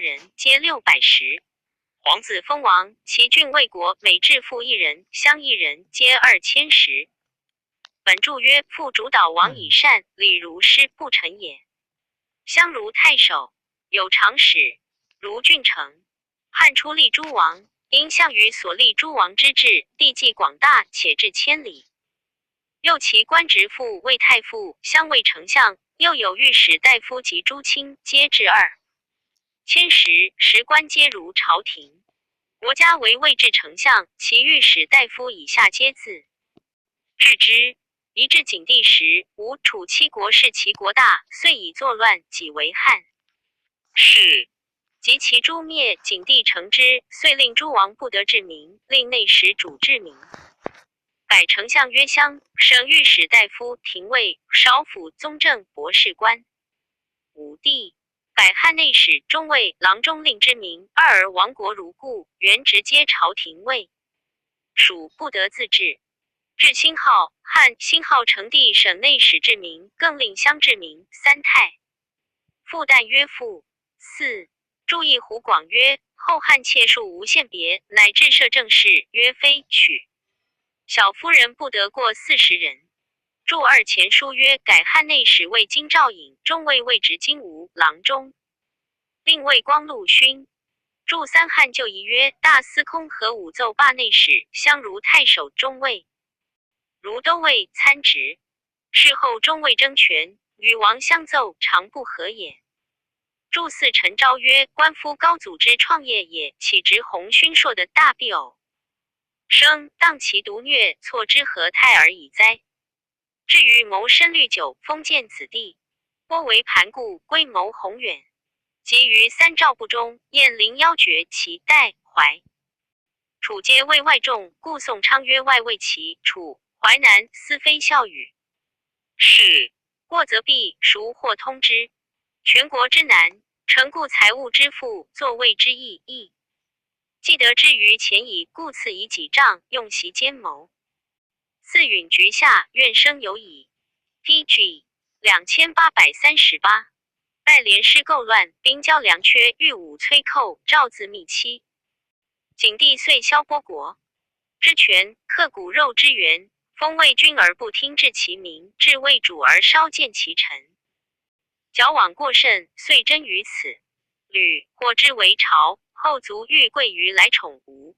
人，皆610。皇子封王，其郡魏国每至父1人，乡1人，皆2010。本注曰：父主导王以善，礼如师不臣也。相如太守，有长史，如郡丞。汉初立诸王，因项羽所立诸王之制，地既广大，且至千里。又其官职父为太傅，相为丞相，又有御史大夫及诸卿，皆至2010，时官皆如朝廷。国家为未至丞相，其御史大夫以下皆自治之。宜至景帝时，吴楚七国是其国大，遂以作乱，己为汉是。及其诛灭，景帝承之，遂令诸王不得治民，令内史主治民。改丞相曰襄，省御史大夫、廷尉、少府、宗正、博士官。武帝改汉内史、中尉、郎中令之民，二而亡国如故，原直接朝廷位，属不得自治。至兴号，汉兴号成帝省内史治民，更令乡治民，三太傅旦曰父。4. 注意胡广曰：后汉妾数无限别，乃至摄政事，曰非取。小夫人不得过40人。注2前书曰：改汉内史为京兆尹，中尉位直金吾郎中，令为光禄勋。注3汉就仪曰：大司空和武奏罢内史，相如太守中尉，如都尉参职。事后中尉争权，与王相奏，常不和也。注4陈昭曰：官夫高祖之创业也，岂直弘勋硕的大必偶生，当其独虐，错之何泰而已哉？至于谋深虑久，封建子弟，颇为盘固，规谋宏远。及于3诏不中，燕陵邀绝其代淮楚皆为外重，故宋昌曰外为齐楚淮南思非孝语。是过则必孰或通之？全国之难，成故财物之富，作位之义义。既得之于前矣，故赐以己杖，用其奸谋。四允局下，愿生有矣。PG 2838。拜连师构乱，兵交粮缺，欲武催寇，诏自密期。景帝遂削剥国之权，克骨肉之源，封魏君而不听治其民，治魏主而稍见其臣。矫枉过甚，遂臻于此。吕或之为朝，后卒欲贵于来宠吴。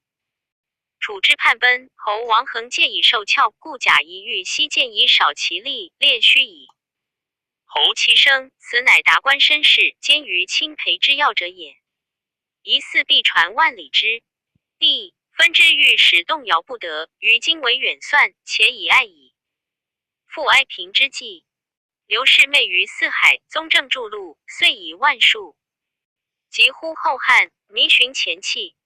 楚之叛奔，侯王恒借以受翘，故贾谊欲西见以少其力，列虚矣。侯其生，此乃达官绅士，兼于亲陪之要者也。疑似必传万里之地，分之欲使动摇不得，于今为远算，且以爱矣。复哀平之计，刘氏媚于四海，宗正筑路，遂以万数。及乎后汉，弥寻前弃，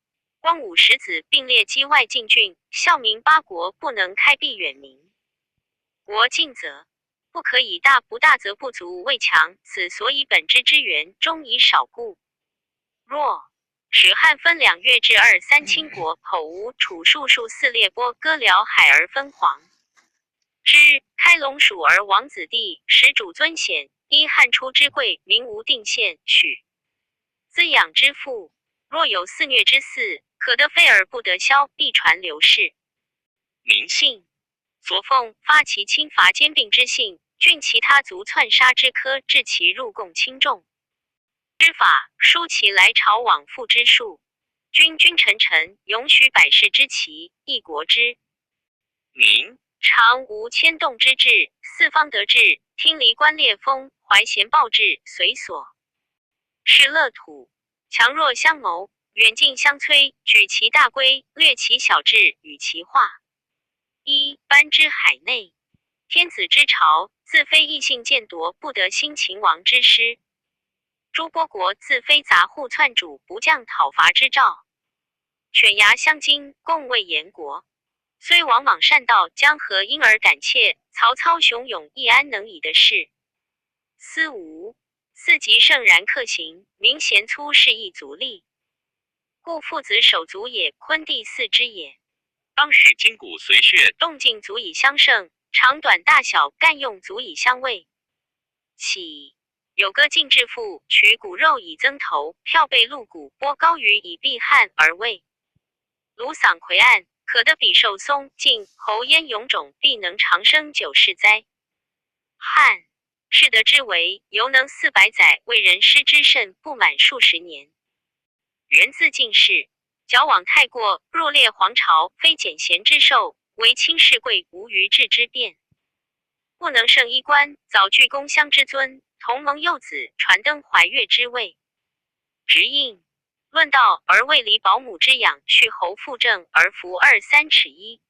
光武十子并列击外进郡，孝明八国不能开辟远民。国进则不可以大，不大则不足为强，此所以本之之源，终以少故。若使汉分2越至2、3倾国，吼吴、楚、数4列波，割辽海而分黄之，开陇蜀而亡子弟，使主尊显，依汉初之贵，民无定县，许滋养之父。若有肆虐之嗣，可得非而不得消，必传刘氏民信。所奉发其侵伐兼并之信，郡其他族篡杀之科，治其入贡轻重之法，书其来朝往复之术。君臣永许百世之奇，一国之民常无牵动之志，四方得志，听离官列封，怀贤报志，随所是乐土。强弱相谋，远近相催，举其大规，略其小志，与其化。班之海内，天子之朝，自非异性见夺，不得兴秦王之师。诸波国自非杂户篡主，不降讨伐之兆。犬牙相惊，共为燕国。虽王莽善道，江河因而胆怯，曹操雄勇，亦安能以的事。思无四极盛然克行，民贤粗是亦足力。故父子手足也，昆弟嗣之也。当使筋骨髓血动静足以相胜，长短大小干用足以相位。岂有歌进治腹，取骨肉以增头，票背鹿骨，剥膏鱼以避汗而味。鲁嗓葵案，可得比寿松、晋、侯焉臃肿，必能长生久世哉？汉士得之为，犹能400载，为人师之甚不满数十年。元字进士，矫枉太过，若列皇朝，非简贤之寿，为卿士贵无余治之变。不能胜衣冠，早具公襄之尊，同盟幼子，传登怀岳之位。直应论道而未离保姆之养，续侯复政而服2-3尺一。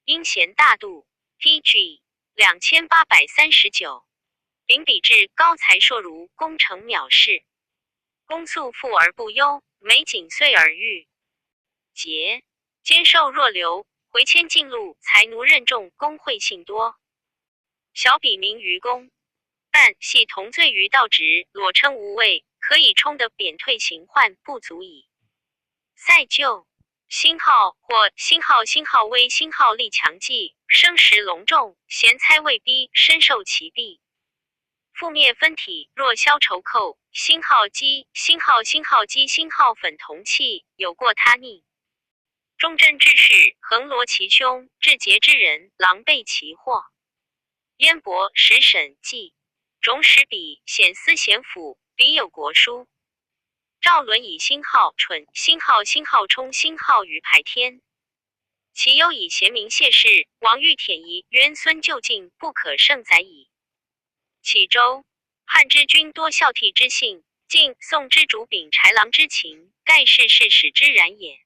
因贤大度 PG 2839。秉笔至高才硕如，功成藐视。公素富而不忧，美景遂而愈。节兼受若流，回迁进禄，才奴任重，公惠信多。小比名于公，但系同罪于道直，裸称无畏，可以充得贬退刑患，不足矣。塞就星号或星号威星号力强记，生时隆重，贤猜未逼，深受其弊。覆灭分体，若消仇寇，星号鸡，星号鸡，星号粉同气，有过他逆。忠贞之士，横罗其凶；至节之人，狼狈其祸。燕伯使审记，种使笔，显思贤辅，笔有国书。赵伦以星号蠢，星号冲，星号于排天。其有以贤明谢氏，王欲忝夷，渊孙就近，不可胜载矣。启州汉之君多孝悌之性，晋宋之主秉豺狼之情，盖世事使之然也。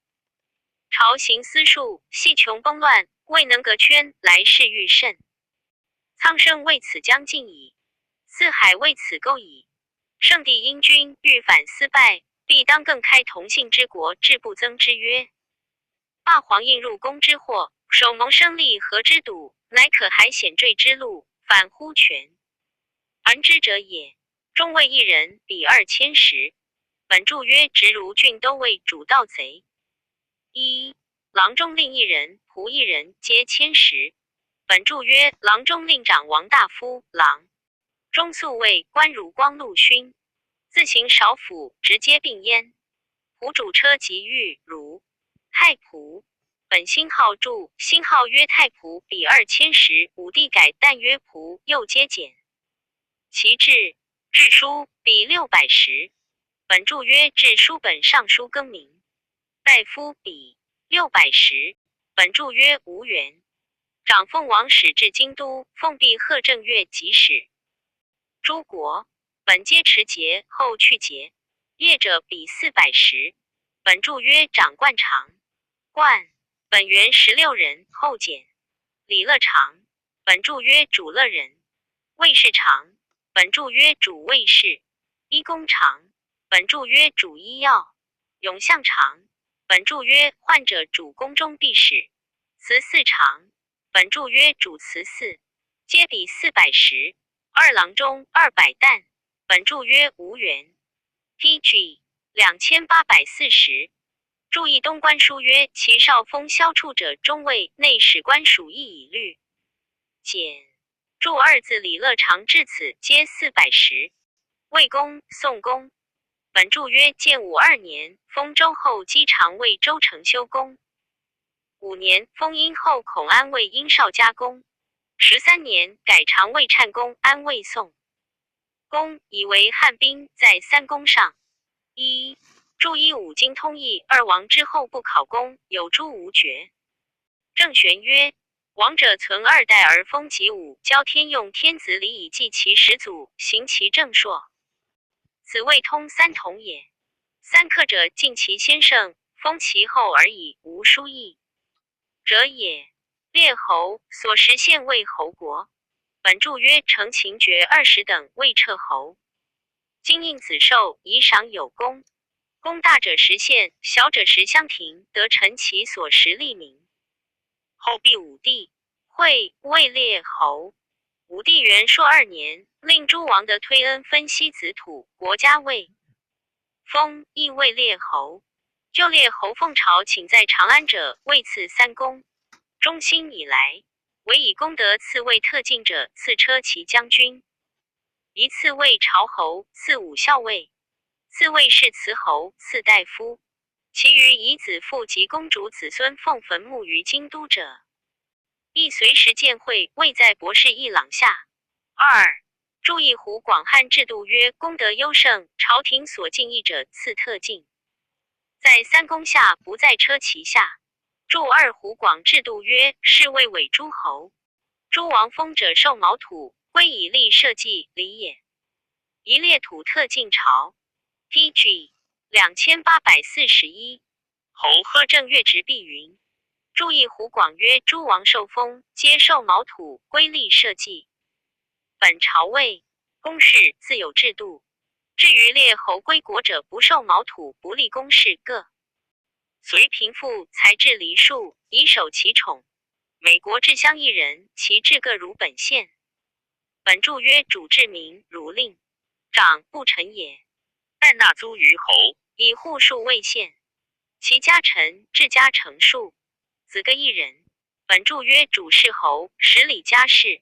朝行私术，系穷崩乱，未能隔圈，来世愈甚。苍生为此将尽矣，四海为此钩矣。圣帝因君欲反思败，必当更开同姓之国，志不增之约。霸皇印入宫之祸，守蒙生利何之笃，乃可还险坠之路，反乎权。而之者也。中尉一人，比2000石。本注曰：直如郡都尉主盗贼。一郎中令一人，仆一人，皆1000石。本注曰：郎中令长王大夫，郎中宿尉官如光禄勋，自行少府，直接并焉。仆主车及御如太仆。本星号注，星号曰太仆，比2000石。武帝改旦曰仆，又皆减。其制书比600石。本注曰制书本尚书更名。大夫比600石。本注曰无缘。长凤王使至京都，奉弼贺正月即使。诸国本皆持节，后去节。业者比400石。本注曰长冠长。冠本原16人，后减。李乐长。本注曰主乐人。卫士长。本注曰主卫士。医工长。本注曰主医药。永相长。本注曰患者主宫中必使。慈祀长。本注曰主慈祀。皆比400石。二郎中200担。本注曰无缘。PG 2840。注意东官书曰：其少封萧处者，中尉内史官属意以律。简注二字李乐长至此皆400石。魏公、宋公。本注曰建武2年，封周后姬常尉周成修公。5年，封殷后孔安尉殷绍嘉公。13年，改常尉忏公，安尉宋公，以为汉兵在3公上。一注一五经通义，2王之后不考功，有诸无决。郑玄曰：王者存2代而封己武，教天用天子礼以祭其始祖，行其正朔。此谓通三统也。三克者敬其先圣，封其后而已，无殊异者也。列侯所实现为侯国。本注曰承秦爵20等为彻侯。今应子寿，以赏有功。功大者实现，小者实相庭，得陈其所实立名。后必武帝会位列侯。武帝元朔2年，令诸王得推恩分西子土，国家位封亦位列侯。就列侯奉朝请在长安者，位赐3公。中兴以来，唯以功德赐位特进者，赐车骑将军。一次位朝侯，次武校尉，次位是慈侯，次大夫。其余以子父及公主子孙奉坟墓于京都者，亦随时见会，位在博士一廊下。二、注意湖广汉制度曰：功德优胜，朝廷所敬义者赐特进，在三公下，不在车骑下。注二湖广制度曰：是谓伪诸侯，诸王封者受毛土，归以立社稷礼也。一列土特进朝。PG 2841。侯贺正月直必云。注意湖广曰：诸王受封，皆受毛土，归立社稷。本朝位公事自有制度，至于列侯归国者，不受毛土，不立公事，各随贫富才智梨树，以守其宠。每国治乡一人，其治各如本县。本注曰：主治民，如令长不臣也。但纳租于侯，以户数为县。其家臣治家成数，子各一人。本注曰：主事侯，10里家事。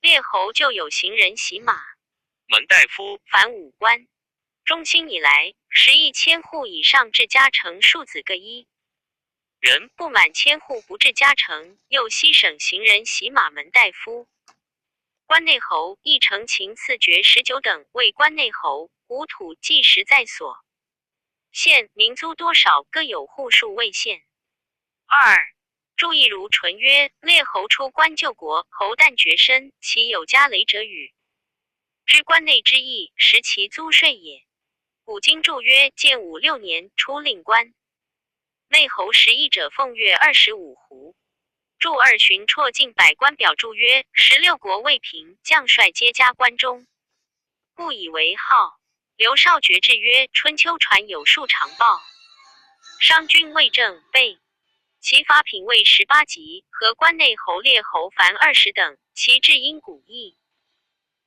列侯就有行人洗马，门大夫凡5官。中兴以来，11千户以上治家成数子各一人，不满1000户不治家成，又西省行人洗马门大夫。关内侯亦承秦赐爵19等为关内侯，无土计时在所。县民租多少，各有户数为县。二、注意如纯曰：列侯出关救国，侯旦绝身，其有家累者与知关内之意，实其租税也。古今注曰：建武6年出令官，内侯11者奉月25斛。注二巡绰近百官表注曰：16国未平，将帅皆加关中，故以为号。刘少爵志曰：春秋传有数长报，商君魏正备，其法品位18级，和关内侯列侯凡20等，其志因古义。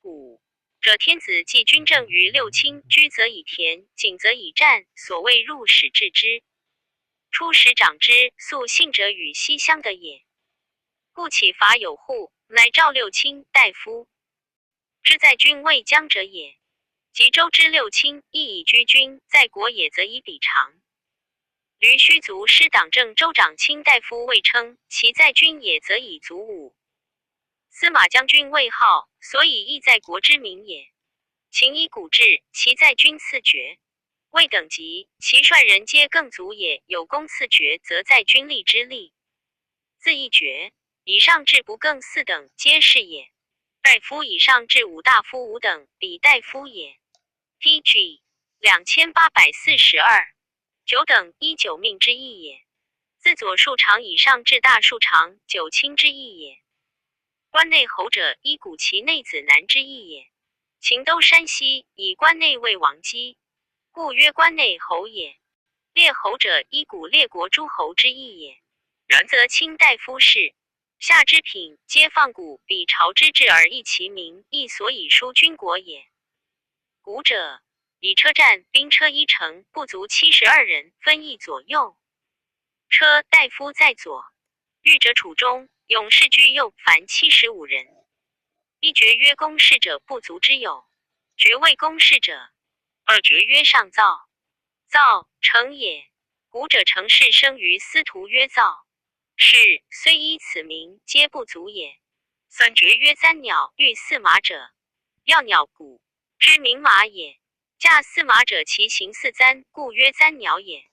古者天子既军政于六卿，居则以田，井则以战，所谓入室治之。出使长之，素信者与西乡的也。故起法有户，乃召六卿大夫，之在军未将者也。及州之六卿，亦以居军，在国也则以比长。驴须族师党正州长卿大夫未称，其在军也则以卒伍。司马将军位号，所以亦在国之名也。秦以古制，其在军赐爵，位等级，其率人皆更足也。有功赐爵，则在军立之力。自一爵以上至不更4等，皆是也。大夫以上至5大夫5等，比大夫也。PG 2842。9等依9命之意也。自左庶长以上至大庶长9卿之意也。关内侯者依古其内子男之意也。秦都山西以关内为王畿，故曰关内侯也。列侯者依古列国诸侯之意也。然则卿大夫士下之品，皆放古比朝之制而异其名，亦所以书军国也。古者以车战兵车1乘，不足72人，分役左右。车大夫在左，御者处中，勇士居右，凡75人。一爵曰公事者不足之有。爵位公事者，二爵曰上造，造成也。古者成事生于司徒曰造，是虽依此名，皆不足也。三爵曰簪鸟，御驷马者，要鸟骨之名马也。驾驷马者，其形似簪，故曰簪鸟也。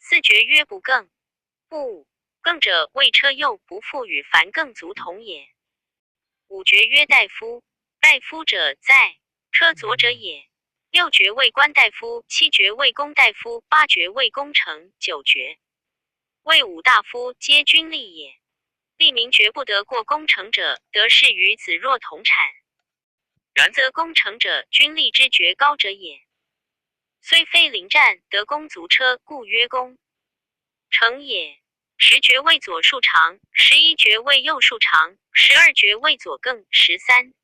四爵曰不更，不更者为车右不复与凡更足同也。五爵曰大夫，大夫者在车左者也。六爵为官大夫，七爵为公大夫，八爵为公丞，九爵为五大夫，皆军吏也。吏民绝不得过公丞者，得仕于子若同产。然则公丞者，军吏之爵高者也。虽非临战，得公足车，故曰公丞也。10爵为左庶长，11爵为右庶长，12爵为左更，13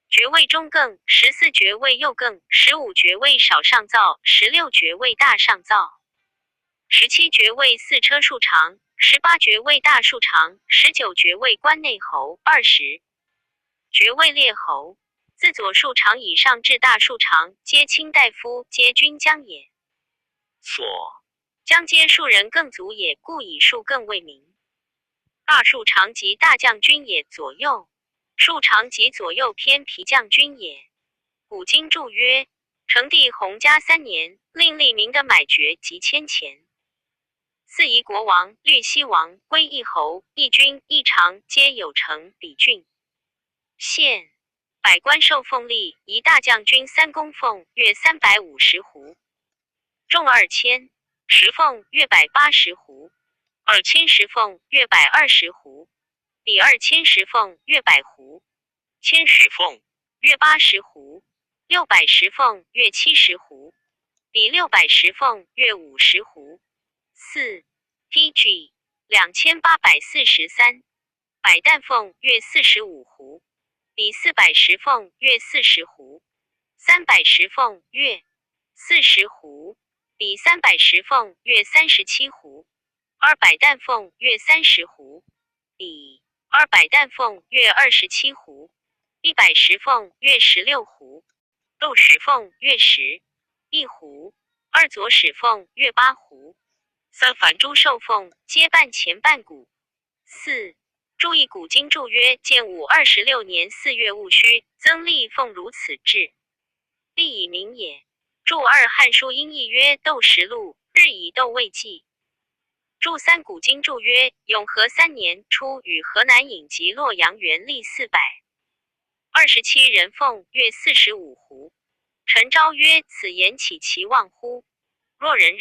爵为中更，14爵为右更，15爵为少上造，16爵为大上造，17爵为四车庶长，18爵为大庶长，19爵为关内侯，20爵为列侯。自左庶长以上至大庶长，皆卿大夫，皆均将也。所将皆庶人更足也，故以庶更为名。大庶长即大将军也，左右庶长即左右偏皮将军也。古今注曰：成帝弘嘉3年，令立明的买爵及迁钱。四夷国王、律西王、归义侯、义军、义长皆有成比郡县。百官受俸禄，一大将军3公俸，约350斛；众2000，十俸约180斛；2000十俸约120斛；比2000十俸约100斛；1000十俸约80斛；600十俸约70斛；比600十俸约50斛。4 PG 2843，百担俸约45斛，比400十俸约40斛；300十俸约40斛，比300十俸约37斛；200担俸约30斛，比200担俸约27斛；100十俸约16斛；6十俸约11斛；2左使俸约8斛；3凡诸受俸皆半钱半谷。4注意古今注曰：建武26年4月戊戌，增立俸如此制，立以明也。注2汉书音译曰：斗实录，日以斗未记。注3古今注曰：永和3年初，与河南尹及洛阳原立427人俸约45斛。陈昭曰：此言岂其妄乎？若人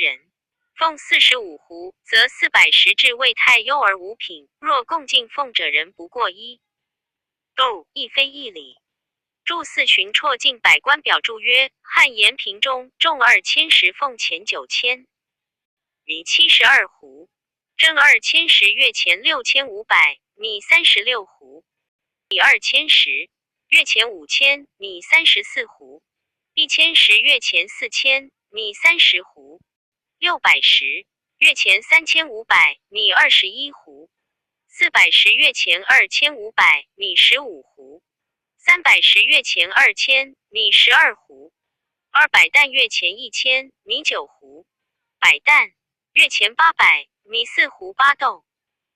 俸45斛，则410至谓太优而无品；若共进俸者人不过1斗，亦非一理。注4荀绰进百官表注曰：汉延平中重2000石俸钱9000，米72斛；正2000石月钱6500，米36斛；比2000石月钱5000，米34斛；1000石月钱4000，米30斛；600石月钱3500，米21斛；400石月钱2500，米15斛；300石月钱2000，米12斛；200担月钱1000，米9斛；100担月钱800，米4斛8斗。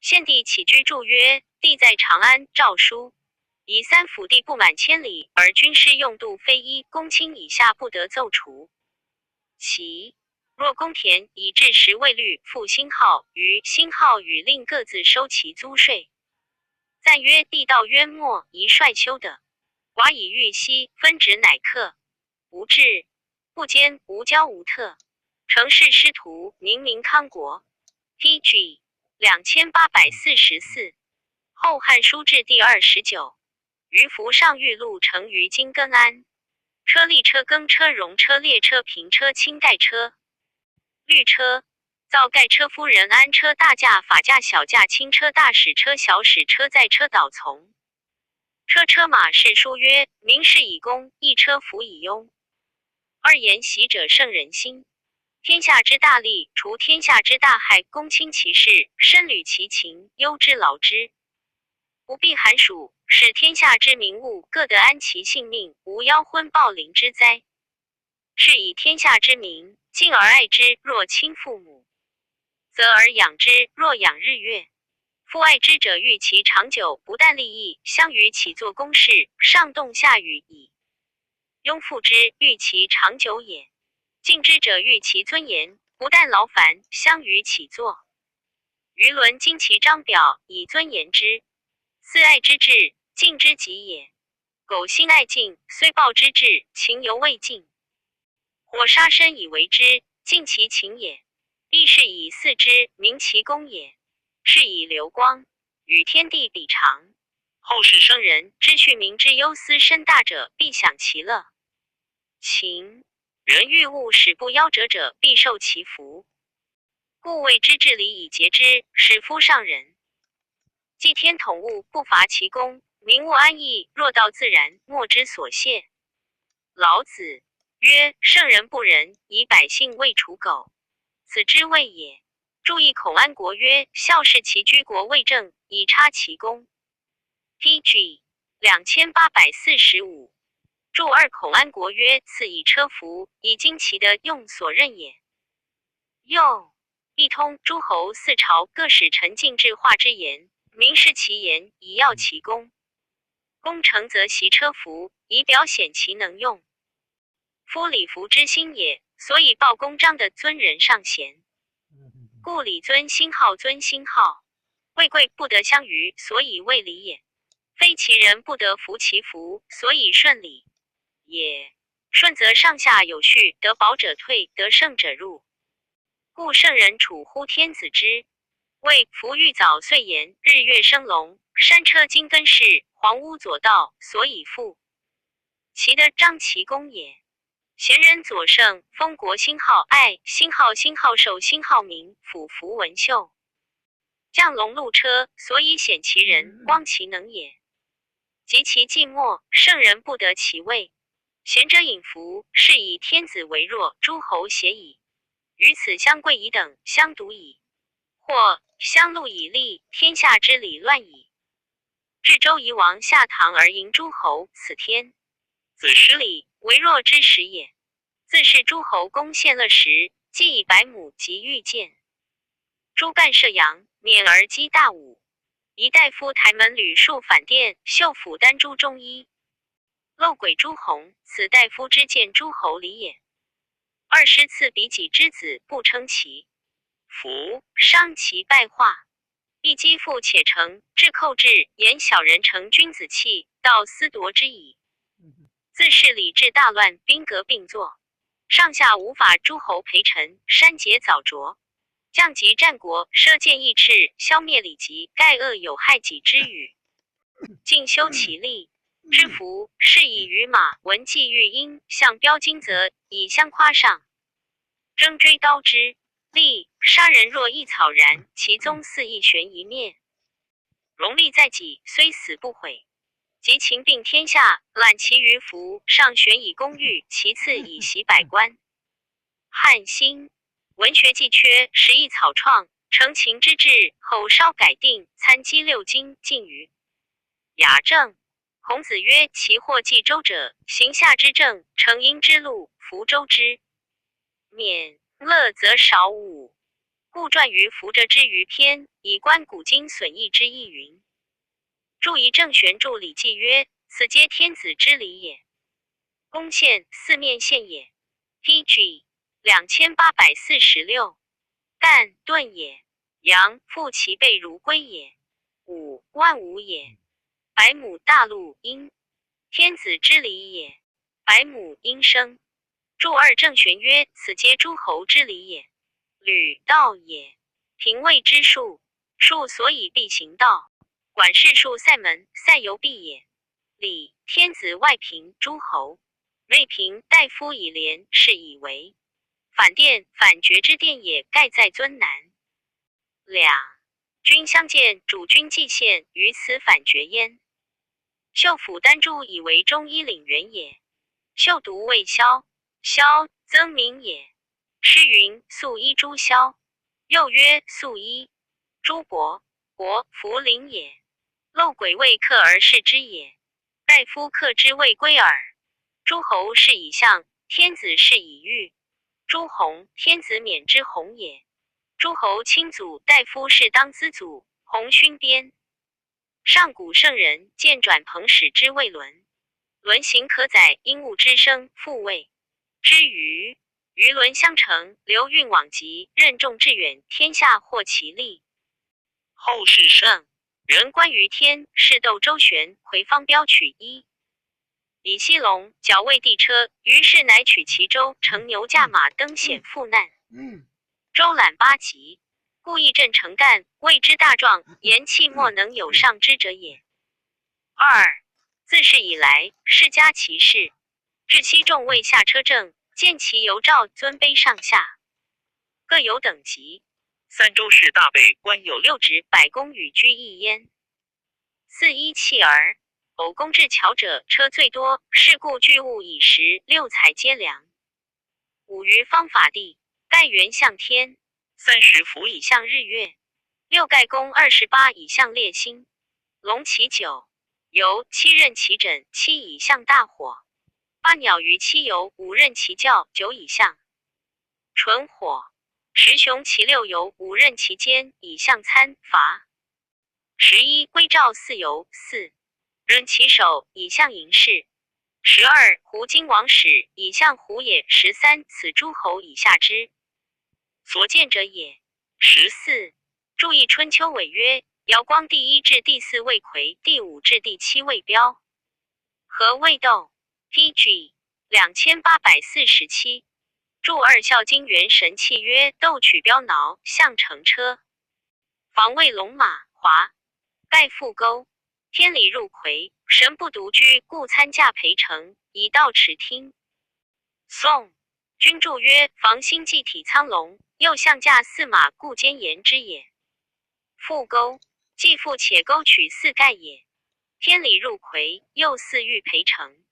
献帝起居注曰：帝在长安诏书，以3府地不满千里，而军师用度非1公卿以下不得奏除。其若公田以至10未律，复兴号于兴号与令各自收其租税。赞曰：帝道渊末，宜率修的。寡以欲息，分职乃克，无志不坚，无骄无特，成事师徒，明明康国。PG 2844。后汉书至第29。余服上玉路成于今更安。车立车更车戎车列车平车清代车律车造盖车夫人安车大驾法驾小驾轻车大使车小使车载车导从车马是书曰：明士以公，一车服以庸。二言习者胜人心。天下之大利，除天下之大害，公卿其事，深履其情，忧之劳之，不避寒暑，使天下之民物各得安其性命，无妖昏暴灵之灾。是以天下之民敬而爱之，若亲父母；责而养之，若养日月。夫爱之者欲其长久，不但利益，相与起作公事，上动下与矣。拥护之，欲其长久也。敬之者欲其尊严，不但劳烦，相与起作。舆论经其章表，以尊严之。四爱之至，敬之极也。苟心爱敬，虽报之至，情犹未尽。或杀身以为之，尽其情也。亦是以祀之，明其功也。是以流光与天地比长。后世生人知恤民之忧思深大者，必享其乐。情人欲物使不夭折者，必受其福。故谓之治理以节之，使夫上人。祭天统物，不伐其功，民物安逸，若道自然，莫之所谢。老子曰：圣人不仁，以百姓为刍狗，此之谓也。注意孔安国曰：孝士其居国未正，以察其功。PG 2845。注二孔安国曰：赐以车服，以旌旗的用所任也。又一通诸侯四朝各使臣进制化之言，明示其言，以要其功。功成则袭车服，以表显其能用。夫礼服之心也，所以报公章的尊人上贤。故礼尊心号尊心号，位贵不得相与，所以谓礼也。非其人不得服其服，所以顺礼也。顺则上下有序，得保者退，得胜者入。故圣人处乎天子之谓服欲早岁言，日月生龙，山车金根饰，黄屋左道，所以复。其德张其功也。贤人左圣，封国兴号爱，兴号寿，兴号明，辅服文秀。将龙鹿车，所以显其人，光其能也。及其寂寞，圣人不得其位。贤者隐伏，是以天子为弱，诸侯协矣。于此相贵以等，相独矣。或相戮以利，天下之理乱矣。至周夷王下堂而迎诸侯，此天子十里为弱之时也。自是诸侯攻献乐时，既以百亩及御剑。诸干射阳，免而击大武。一大夫台门吕树反殿，秀府丹朱中衣。漏轨诸侯，此大夫之见诸侯礼也。二师赐比己之子，不称其服，伤其败化。一击复且成，至寇至，言小人成君子气，道私夺之矣。自是礼制大乱，兵革并作，上下无法，诸侯陪臣，删节早着。降级战国，射箭义赤，消灭礼疾，盖恶有害己之语。尽修其力，知服，是以于马，闻计御鹰，向标金则，以相夸上。争追刀之，利杀人若一草然，其宗似一悬一灭。荣利在己，虽死不悔。及秦并天下，揽其于服，上悬以功誉，其次以袭百官。汉兴文学既缺，时亦草创，承秦之治，后稍改定，参击六经，尽于雅正。孔子曰：其或继周者，行夏之政，成殷之路，服周之免乐则少武。故传于服者之于篇，以观古今损益之意云。注一郑玄注礼记曰：此皆天子之礼也。公献四面献也。pg 2846。干盾也。阳复其背如龟也。武万武也。百亩大陆殷，天子之礼也。百亩殷生。注二郑玄曰：此皆诸侯之礼也。履道也。廷尉之术，术所以必行道。管事术塞门，塞犹必也。礼天子外平诸侯，内平大夫以廉，是以为。反殿反爵之殿也，盖在尊南。两君相见，主君既献，于此反爵焉。秀府丹朱以为中医领员也。秀独谓萧，萧曾明也。诗云：素衣朱萧。又曰素衣朱伯，伯弗陵也。漏轨未克而视之也。大夫克之未归耳。诸侯是以相，天子是以御。诸侯天子免之弘也。诸侯亲祖，大夫是当资祖，弘勋边。上古圣人见转朋使之谓伦，伦行可载，鹦鹉之声复谓之鱼。鱼伦相承，流运往极，任重致远，天下获其利。后世圣人观于天，是斗周旋，回方标取一。李西龙矫为帝车，于是乃取其舟，乘牛驾马登险赴难。周览八极，故义正成干，谓之大壮，言气莫能有上之者也。二自是以来，世家其事，至期众位下车正，见其游照尊卑上下，各有等级。三周氏大备，官有六职，百公与居一焉。四一弃儿，偶公至巧者，车最多，是故巨物以时，六彩皆良。五于方法地，盖圆向天，30伏以向日月，六盖宫28以向列星，龙其九，由7任其枕，7以向大火。八鸟于七游，五任其教，九以象。纯火。十雄其六游，五任其间，以象参伐。11归赵四游，四任其首，以象营事。12胡金王使，以象胡也。13此诸侯以下之所见者也。14注意春秋违曰：尧光第1至第4为魁，第5至第7为彪。和未斗 PG 2847。注二孝经元神器曰：斗取彪挠，象乘车，防卫龙马华，盖复钩。天理入魁，神不独居，故参驾陪乘，以道持听。宋君注曰：防心计体苍龙，又象驾驷马，故兼言之也。复钩，既复且钩取四盖也。天理入魁，又四欲陪乘。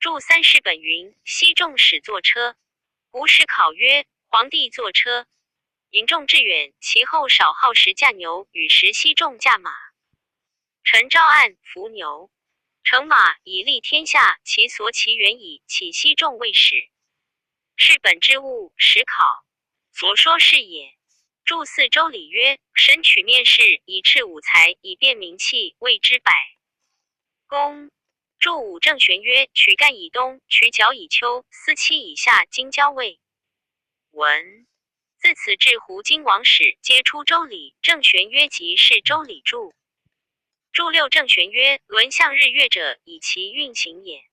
注三世本云：西仲使坐车。吴时考曰：皇帝坐车，引众至远，其后少号时驾牛，与时西仲驾马。陈昭案伏牛，乘马以立天下，其所起远矣。起西仲未始，是本之物，时考所说是也。注四周礼曰：神取面试，以斥五才，以辨名器，谓之百公。注五正玄曰：取干以东，取角以丘，司七以下，经交位。文自此至胡金王始，皆出周礼。正玄曰：即是周礼注。注六正玄曰：轮向日月者，以其运行也。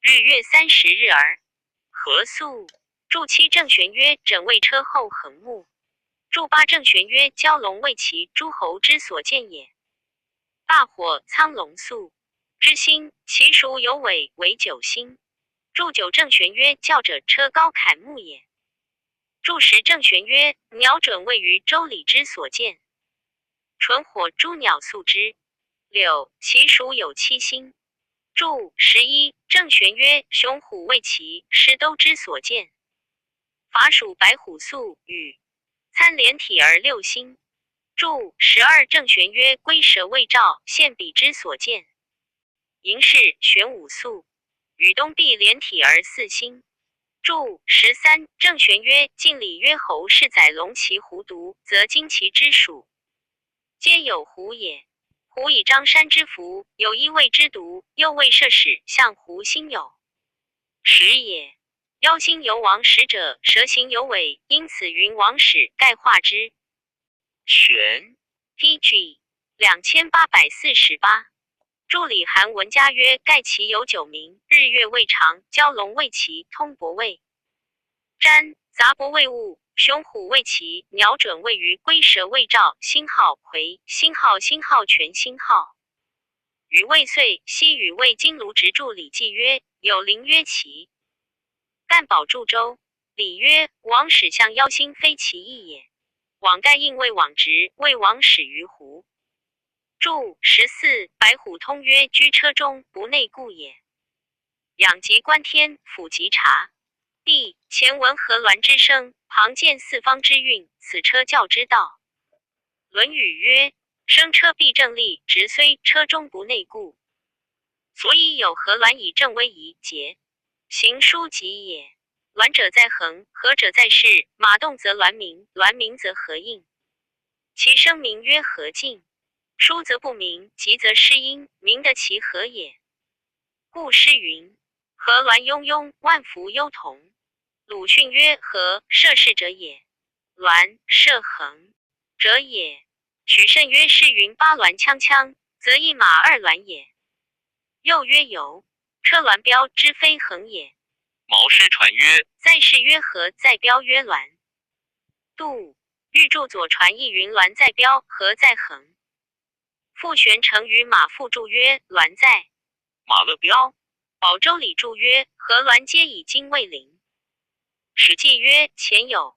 日月30日而何宿？注七正玄曰：整为车后横木。注八正玄曰：蛟龙为其诸侯之所见也。霸火苍龙宿之星，其属有尾，为九星。注九正玄曰：教者车高坎木也。注十正玄曰：鸟准位于周礼之所见。纯火诸鸟宿之。柳其属有七星。注11正玄曰：雄虎为其狮兜之所见。法属白虎宿与参连体而六星。注12正玄曰：龟蛇为兆，现彼之所见。寅是玄武宿与东壁连体而四星。注13正玄曰：晋礼曰侯是载龙其狐毒，则惊其之属，皆有狐也。狐以张山之福，有一谓之毒，又谓射使，象狐心有始也。妖心有王始者，蛇形有尾，因此云王始，盖化之。玄 PG 2848。注礼韩文家曰：盖其有九名，日月为长，蛟龙为其通伯位，占杂伯为物，雄虎为其，鸟准位于，龟蛇为兆，星号魁，星号全星号。禹未岁，西禹为金卢直。注礼记曰：有灵曰其。干宝注周礼曰：王始象妖星，非其意也。往盖应为往直，为王始于胡。注14白虎通曰：居车中，不内顾也。养极观天，辅极察地，前闻河峦之声，旁见四方之运，此车教之道。论语曰：生车必正立，直虽车中不内顾，所以有河峦以正威仪节，行书籍也。峦者在横，河者在势，马动则峦鸣，峦鸣则河应，其声名曰河静。书则不明，急则失音，明得其和也。故诗云：河峦雍雍，万福忧同。鲁迅曰：河，涉世者也；峦，涉横者也。许慎曰：诗云八峦锵锵，则一马二鸾也。又曰游，车鸾标之非横也。毛诗传曰：在世曰河，在标曰峦。杜欲注左传亦云峦在标，河在横。傅玄成于马复注曰：峦在马勒标。宝周礼注曰：河峦皆以金为陵。史记曰：前有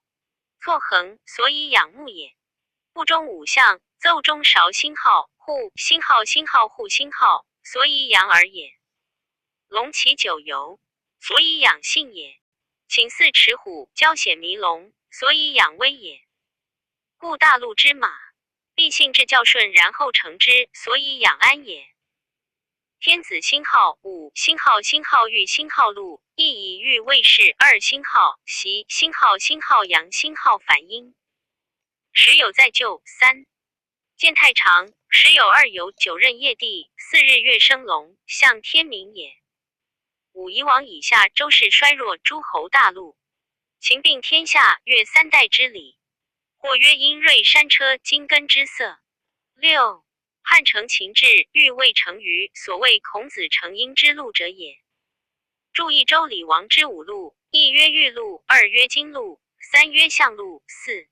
错横，所以仰慕也。部中五象，奏中韶星号，户星号户星号，所以仰耳也。龙其九游，所以养性也。请四持虎，交显弥龙，所以养威也。故大陆之马，必性至教顺，然后成之，所以养安也。天子星号5星号星号玉星号禄，亦以玉为氏2星号袭星号星号阳星号反阴。时有在就3见太长，时有2有9任业地，4日月生龙，象天明也。5以往以下周氏衰弱，诸侯大陆，秦并天下，越3代之礼，或曰因瑞山车金根之色。6汉承秦制，欲未成于所谓孔子成婴之路者也。注一周礼王之5路，一曰玉路，2曰金路，3曰象路，4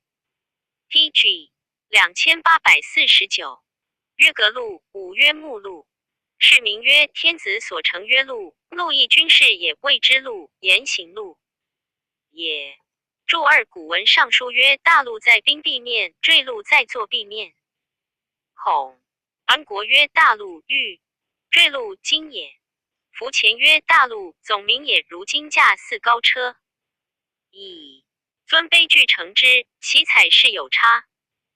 PG 2849曰革路，5曰木路，是名曰天子所成曰路，路亦军事也，谓之路，言行路也。注2古文尚书曰：大路在兵壁面，坠路在坐壁面。孔安国曰：大路玉，坠路金也。夫前曰：大路总名也，如今驾4高车，以尊卑俱成之，其彩饰有差。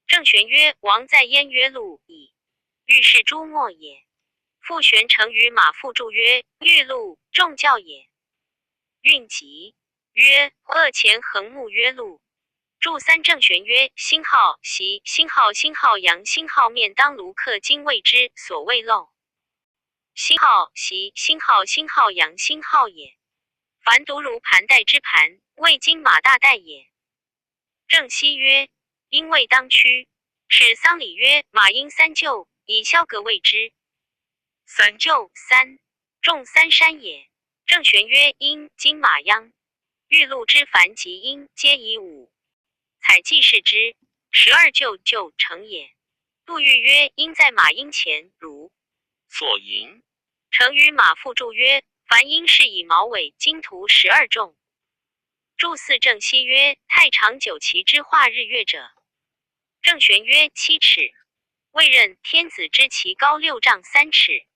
郑玄曰：王在焉曰路矣，玉是诸墨也。傅玄成于马腹注曰：玉路，众教也。运集曰：恶前横木曰路。注3郑玄曰：星号袭星号星号阳星号面当卢克金谓之，所谓漏。星号袭星号星号阳星号也。凡独如盘带之盘，谓金马大带也。郑熙曰：因未当驱。使丧礼曰：马应3厩，以萧革谓之。3厩3众3山也。郑玄曰：因金马央，玉路之凡及阴，皆以5采祭视之，12厩就成也。杜预曰：因在马阴前，如所迎。成于马腹注曰：凡阴是以毛尾金涂12重。注4郑熙曰：太常9旗之画日月者。郑玄曰7尺，未任天子之旗高6丈3尺。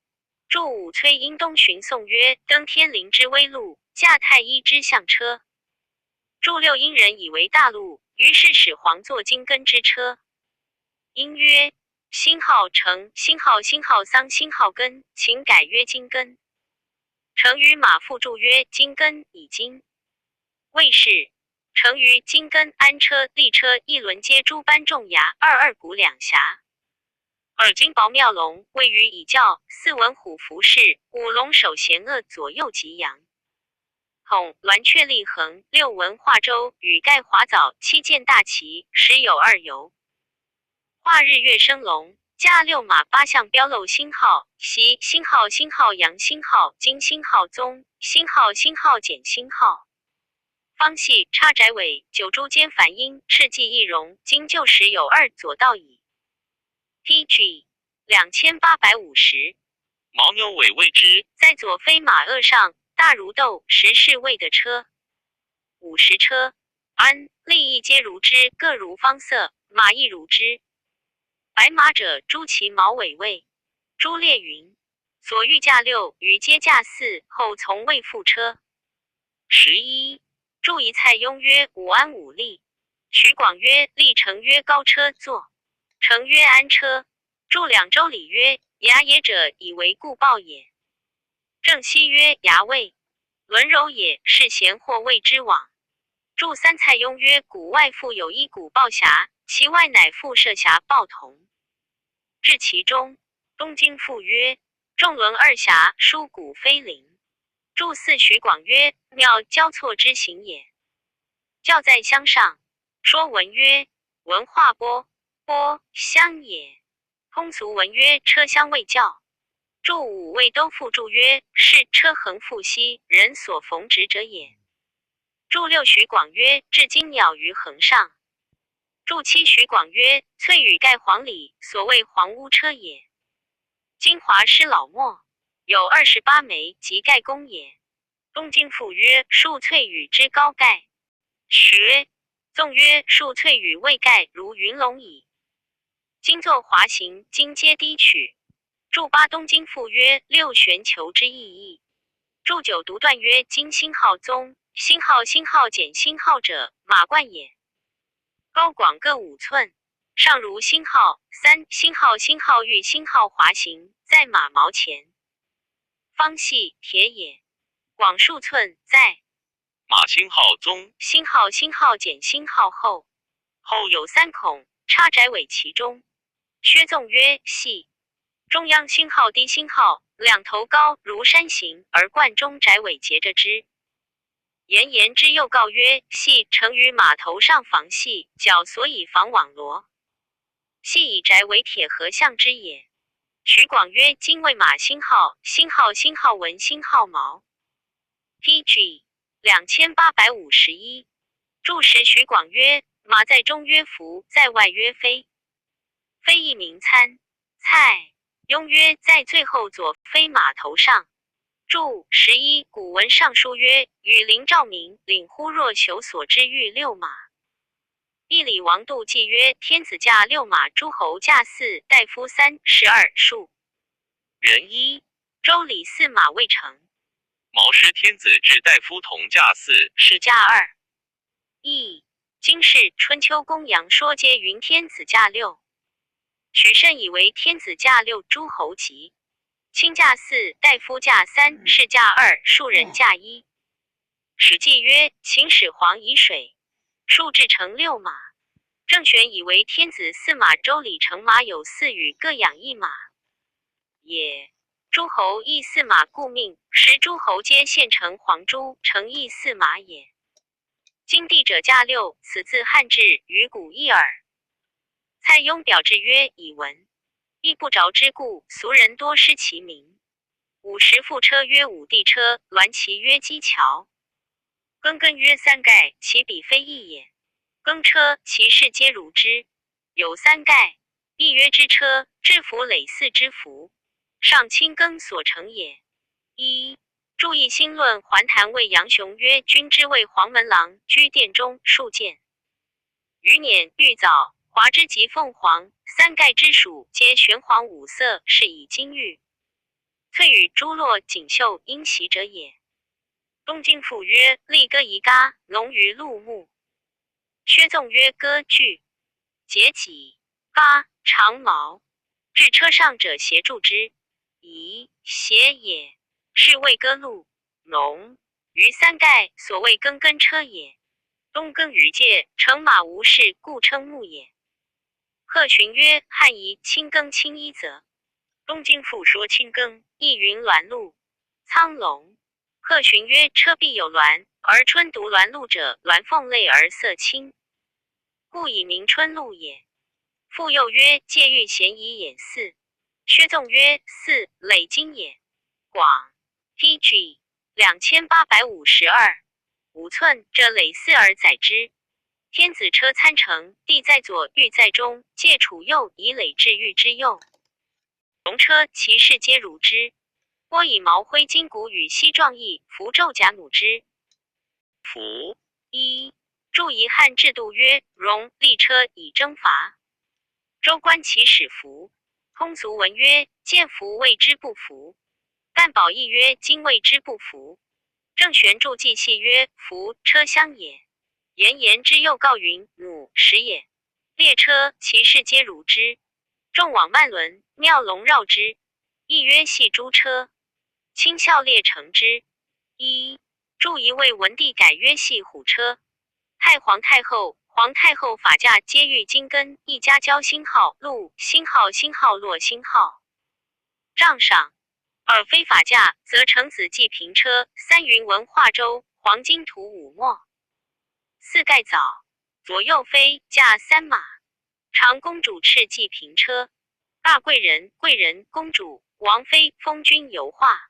注5崔英东巡颂曰：登天灵之威路，驾太一之象车。注6殷人以为大路，于是始皇作金根之车。殷曰：星号成，星号星号桑，星号根，秦改曰金根。成于马腹注曰：金根以金。魏氏成于金根安车立车一轮接诸般重牙，22股2匣。2金宝妙龙，位于以教，4文虎服饰，5龙首衔额，左右及阳。孔鸾雀立横，6文画舟，羽盖华藻，7件大旗，时有2游。画日月生龙，驾6马8象标漏星号，袭星号星号阳星号金星号宗，星号星号减星号。方系插窄尾，9株间反阴，赤骥翼容，今旧时有2左道矣。PG 2850牦牛尾谓之，在左飞马额上，大如豆，10是谓的车。50车鞍立翼皆如之，各如方色，马亦如之。白马者，诸其毛尾位。朱列云：所欲驾6，余皆驾4，后从未复车。11注一蔡邕曰：武安武力。徐广曰：立成曰高车坐，成曰安车。注2周礼曰：牙也者，以为故报也。郑熙曰：牙位，轮柔也，是贤或谓之往。注3蔡邕曰：谷外复有一谷豹匣，其外乃复设匣豹同。至其中，东京复曰：众轮2匣，书谷非灵。注4徐广曰：妙交错之行也。教在乡上，说文曰：文化波，波乡也。通俗文曰：车厢未教。注5谓都复注曰：是车横复兮，人所逢直者也。注6徐广曰：至今鸟于横上。注7徐广曰：翠羽盖黄里，所谓黄屋车也。金华师老墨有28枚，即盖公也。东京复曰：树翠羽之高盖。学纵曰：树翠羽未盖，如云龙矣。今作华行，今皆低曲。注8东京复曰：六玄球之意义。注9独断曰：今星号宗，星号星号减星号者，马冠也。高广各5寸，上如星号3，星号星号玉星号滑行，在马毛前。方系，铁也。广数寸，在。马星号宗，星号减星号后，后有3孔，插窄尾其中。薛纵曰：系。中央星号低星号，两头高如山形，而冠中窄尾结着之。言之又告曰：系成于马头上防系，角所以防网罗。系以窄为铁合相之也。徐广曰：今谓马星号，星号文星号毛。PG 2851。注释徐广曰：马在中曰伏，在外曰飞。飞一名参。蔡邕曰：在最后左飞马头上。注11。古文尚书曰：羽林照明，领乎若求所之欲六马。义理王度记曰：天子驾6马，诸侯驾4，大夫3，12数。元一。周礼4马未成。毛师天子至大夫同驾4，使驾2。义经世春秋公羊说皆云天子驾6。许慎以为天子驾6，诸侯及。卿驾4，大夫驾3，士驾2，庶人驾1。史记曰：秦始皇以水数制成6马。郑玄以为天子4马，周礼乘马有4羽，各养1马也。诸侯亦4马，故命。时诸侯皆献成黄猪，诚亦4马也。今帝者驾6，此自汉至，于古异耳。蔡邕表志曰：以闻。亦不着之故，俗人多失其名。50副车曰五帝车，鸾旗曰机桥。庚曰3盖，其比非异也。庚车，其事皆如之。有3盖，亦曰之车，制服累4之服，上清庚所成也。一注意新论还谈谓杨雄曰：君之谓黄门郎，居殿中，数见。余辇、玉藻、华之及凤凰，3盖之属，皆玄黄5色，是以金玉、翠羽、珠络、锦绣因袭者也。东京府曰：立歌夷嘎，龙于鹿目。薛纵曰：歌具节己，嘎长毛，至车上者协助之，夷谐也。是谓歌鹿。龙于3盖，所谓庚车也。东庚于界，乘马无事，故称木也。贺询曰：汉仪青庚青衣则。东京府说青庚，亦云鸾鹿、苍龙。贺询曰：车必有鸾，而春独鸾鹿者，鸾凤类而色青，故以名春鹿也。复又曰：戒欲咸以掩4。薛纵曰：4累金也。广 PG 2852。5寸，这累4而载之。天子车参乘，帝在左，御在中，借楚右，以累至御之右。龙车其事皆如之。郭以毛灰金骨与犀状翼，符胄甲弩之。符一注遗汉制度曰：戎立车以征伐。周官其使服。通俗文曰：见服谓之不服。但宝义曰：今谓之不服。郑玄注记系曰：服车厢也。言之又告云：弩矢也。列车其事皆如之。众往慢轮，妙龙绕之。亦曰系诸车。卿效列乘之。一注一位文帝改曰系虎车。太皇太后、皇太后法驾皆御金根，一家交星号、鹿星号、星号落星号。帐上二非法驾，则乘子记平车。三云文化州，黄金图五墨。四盖藻，左右飞驾3马。长公主敕记平车。大贵人、贵人、公主、王妃、封君游画。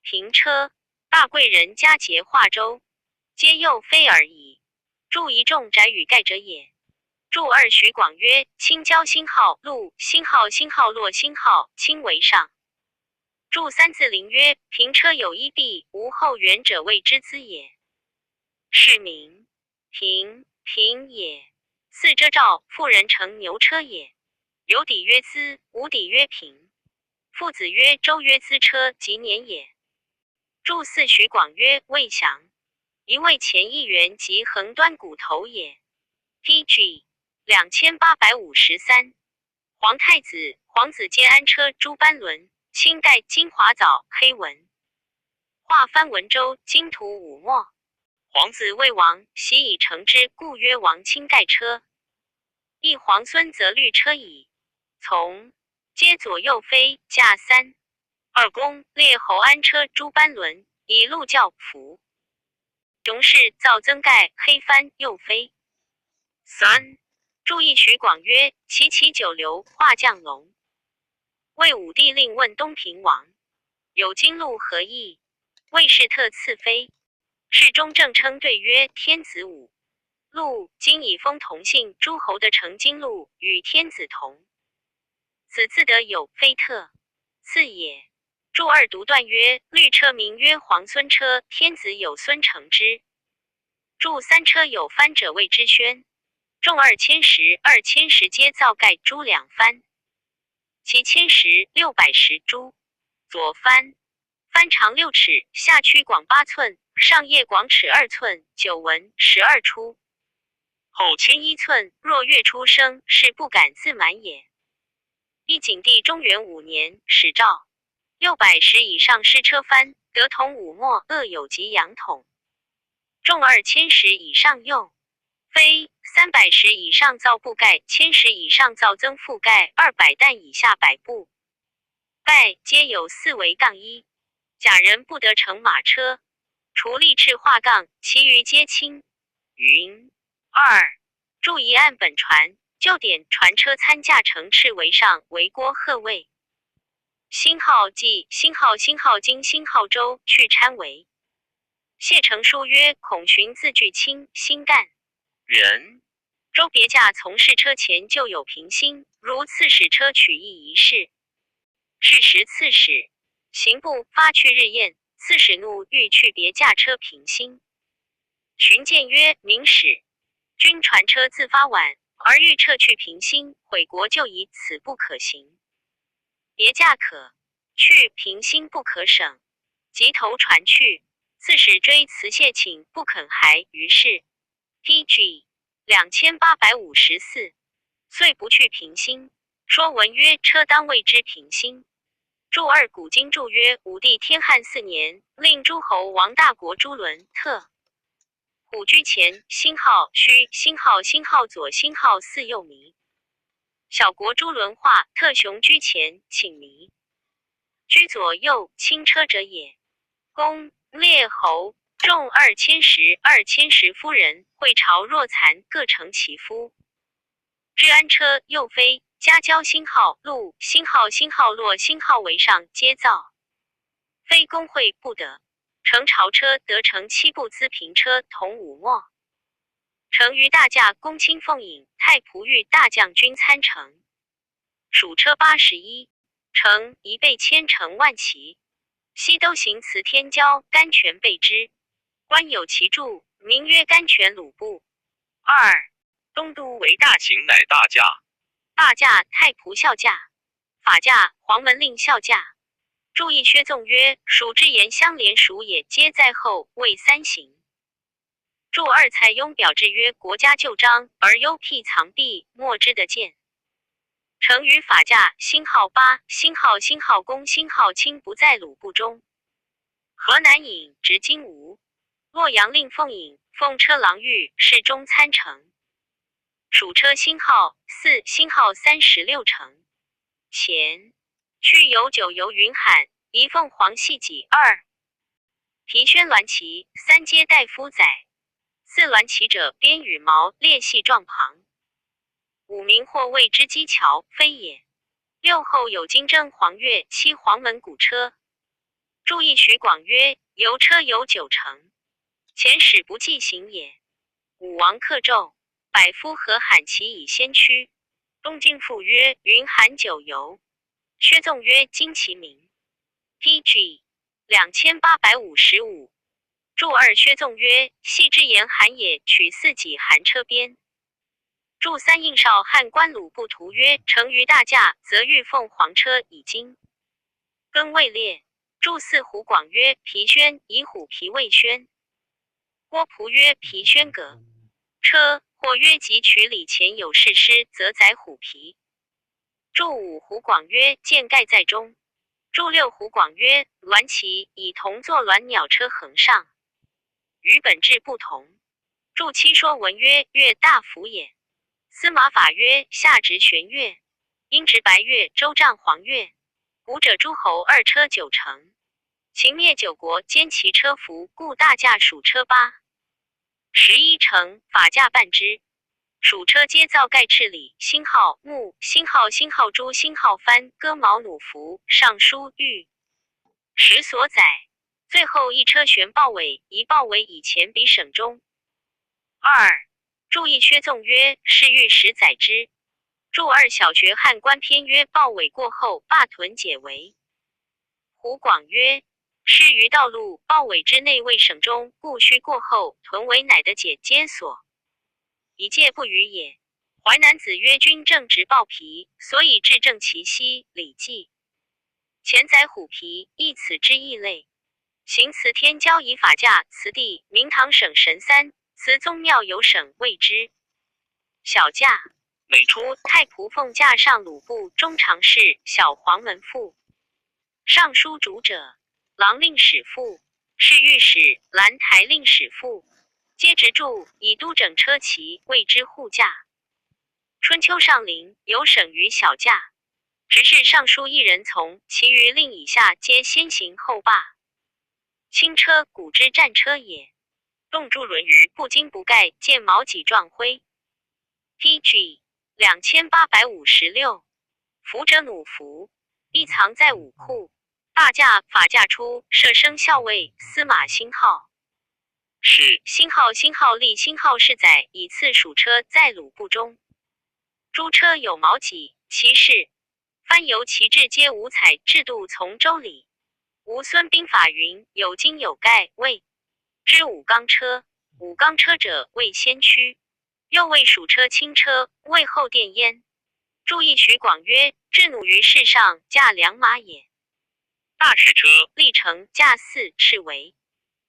平车，大贵人佳节化州，皆右飞而已。注一众宅与盖者也。注二徐广曰：青交星号、鹿星号、星号落星号，青为上。注三字陵曰：平车有一臂，无后援者谓之资也。是名平也。四遮罩，妇人乘牛车也。有底曰资，无底曰平。父子曰周曰资车，即年也。注四徐广曰：魏降，一位前一员及横端骨头也。PG 2853。皇太子、皇子皆安车诸班轮，清代金华藻黑文。画藩文州金图武墨。皇子魏王，喜以乘之，故曰王卿盖车。一皇孙则虑车矣。从皆左右飞，驾三。二公列侯安车诸班轮，以鹿教服。雄士造增盖黑帆右飞。三注意徐广曰：其九流画将龙。魏武帝令问东平王，有金鹿何意？魏氏特赐飞。世中正称对曰：天子舞。鹿今以封同姓诸侯的成金鹿，与天子同。此自得有非特，次也。注二独断曰：绿车名曰皇孙车，天子有孙承之。注三车有帆者谓之宣。众2,000石皆造盖诸两帆，其1000石600株。左帆，帆长6尺，下曲广8寸，上叶广尺2寸，9纹12出，后牵1寸。若月出生，是不敢自满也。一景帝中元5年，始诏600石以上施车帆，得同武墨恶有及阳统。重2000石以上用。非300石以上造布盖，1000石以上造增覆盖，200担以下百步。盖皆有4围杠1，假人不得乘马车，除立翅画杠，其余皆轻。云二注一按本传，就点船车参驾乘赤为上，为郭贺卫。星号记星号经星号州去参为。谢成书曰：孔寻字句清，心干人。周别驾从事车前就有平心，如刺史车取义一事。是时刺史刑部发去日宴，刺史怒，欲去别驾车平心。寻谏曰：明使君传车自发晚，而欲撤去平心，毁国就夷，此不可行。别驾可去，平心不可省。即投传去，刺史追辞谢请，不肯还，于是 PG 2854，遂不去平心。说文曰：车当谓之平心。注二古今注曰：武帝天汉4年，令诸侯王大国诸轮特虎居前，星号虚，星号左，星号四右迷。小国诸轮化，特雄居前，请迷。居左右，轻车者也。公列侯众2,000石夫人，会朝若残，各乘其夫。至安车右飞，加交星号鹿，星号落，星号为上，皆造。非公会不得。乘朝车得乘7步资平车，同武墨。乘于大驾，公卿奉引，太仆御大将军参乘。属车81，乘一倍千乘万骑。西都行辞天骄，甘泉备之。官有其注，名曰甘泉鲁部。二东都为大秦乃大驾。大驾太仆校驾，法驾黄门令校驾。注意薛纵曰：蜀之言相连属也，皆在后，谓三行。注二蔡邕表志曰：国家旧章，而幽僻藏弊，莫之得见。成于法驾星号8，星号公，星号卿不在鲁部中。河南尹执金吾，洛阳令奉引，奉车郎御，侍中参乘。属车星号4，星号36乘。前去有9游云罕，一凤凰系戟2。皮宣鸾旗3皆大夫载。4鸾旗者，边羽毛裂细状旁。5名或谓之机桥，非也。6后有金征黄钺7黄门鼓车。注意徐广曰：游车有9乘，前使不计行也。武王克胄，百夫何罕其以先驱。东京父曰：云罕9游。薛纵曰：今其名。PG 2855。注二薛纵曰：系之言罕也，取4己寒车边。注三应少汉官鲁部图曰：乘于大驾，则欲奉黄车以金。更位列。注四胡广曰：皮宣，以虎皮为宣。郭璞曰：皮宣革。车或曰即取礼前有事师，则载虎皮。注五胡广曰：剑盖在中。注六湖广曰：鸾旗以铜作鸾鸟车横上，与本质不同。注七说文曰：月大福也。司马法曰：夏值玄月，阴值白月，周丈黄月。古者诸侯二车九乘。秦灭九国，兼其车服，故大驾属车八。11乘，法驾半之。属车皆造盖赤里、星号、木、星号、星号珠、星号幡、戈矛弩符、尚书、玉时所载。最后一车悬豹尾，一豹尾以前比省中。2. 注意薛纵曰：是欲时载之。注二小学汉官篇曰：豹尾过后，霸屯解围。胡广曰：是于道路，豹尾之内为省中，故须过后，屯围乃的解皆所。以戒不与也。淮南子曰：君正直豹皮，所以治正其息。礼记。前载虎皮，亦此之异类。行辞天交以法驾，辞地，明堂省神三，辞宗庙有省谓之小驾。每出太仆奉驾上鲁部中常侍、小黄门父。尚书主者，郎令史傅、侍御史、兰台令史傅，皆执著，以督整车骑，谓之护驾。春秋上林有省于小驾，直是尚书一人从，其余令以下皆先行后罢。轻车古之战车也。动诸轮于不惊不盖，见毛戟状徽。PG 2856。服者弩服，亦藏在武库。大驾法驾出，设生校尉，司马星号。是星号星号立星号是载，以次属车在鲁部中。诸车有毛戟，其饰幡游旗帜皆五彩，制度从周礼。吴孙兵法云：有金有盖，谓之五钢车。五钢车者，谓先驱。又谓属车轻车，谓后殿焉。注意徐广曰：制弩于世上，驾良马也。大士车，历程驾4是为。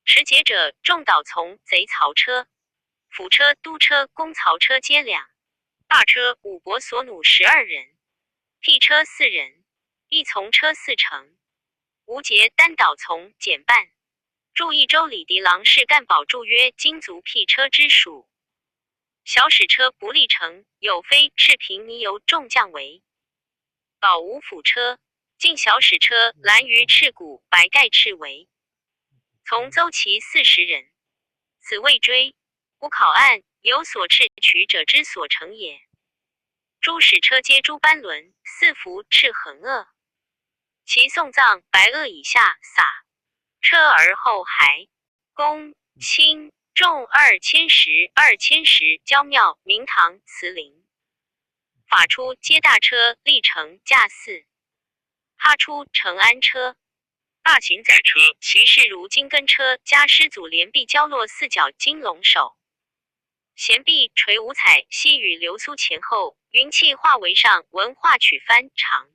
持节者，众导从贼曹车。辅车、都车、公曹车皆两。大车五伯所弩12人，替车4人，一从车4乘。无节单导从减半。注意周礼狄郎是干宝注曰：金足辟车之属。小使车不立成，有非赤平泥油众将为。保无辅车，进小使车蓝鱼赤骨白盖赤为。从邹骑40人，此谓追。无考案，有所赤取者之所成也。诸使车皆诸班轮，四服赤横萼。其送葬白萼以下撒车而后还。公卿重2010交庙明堂慈陵。法出皆大车，历程驾4。哈出承安车。大型载车，其势如金根车，加狮祖连臂交落四角金龙首。衔臂垂五彩，细与流苏前后，云气化为上，文化曲幡长。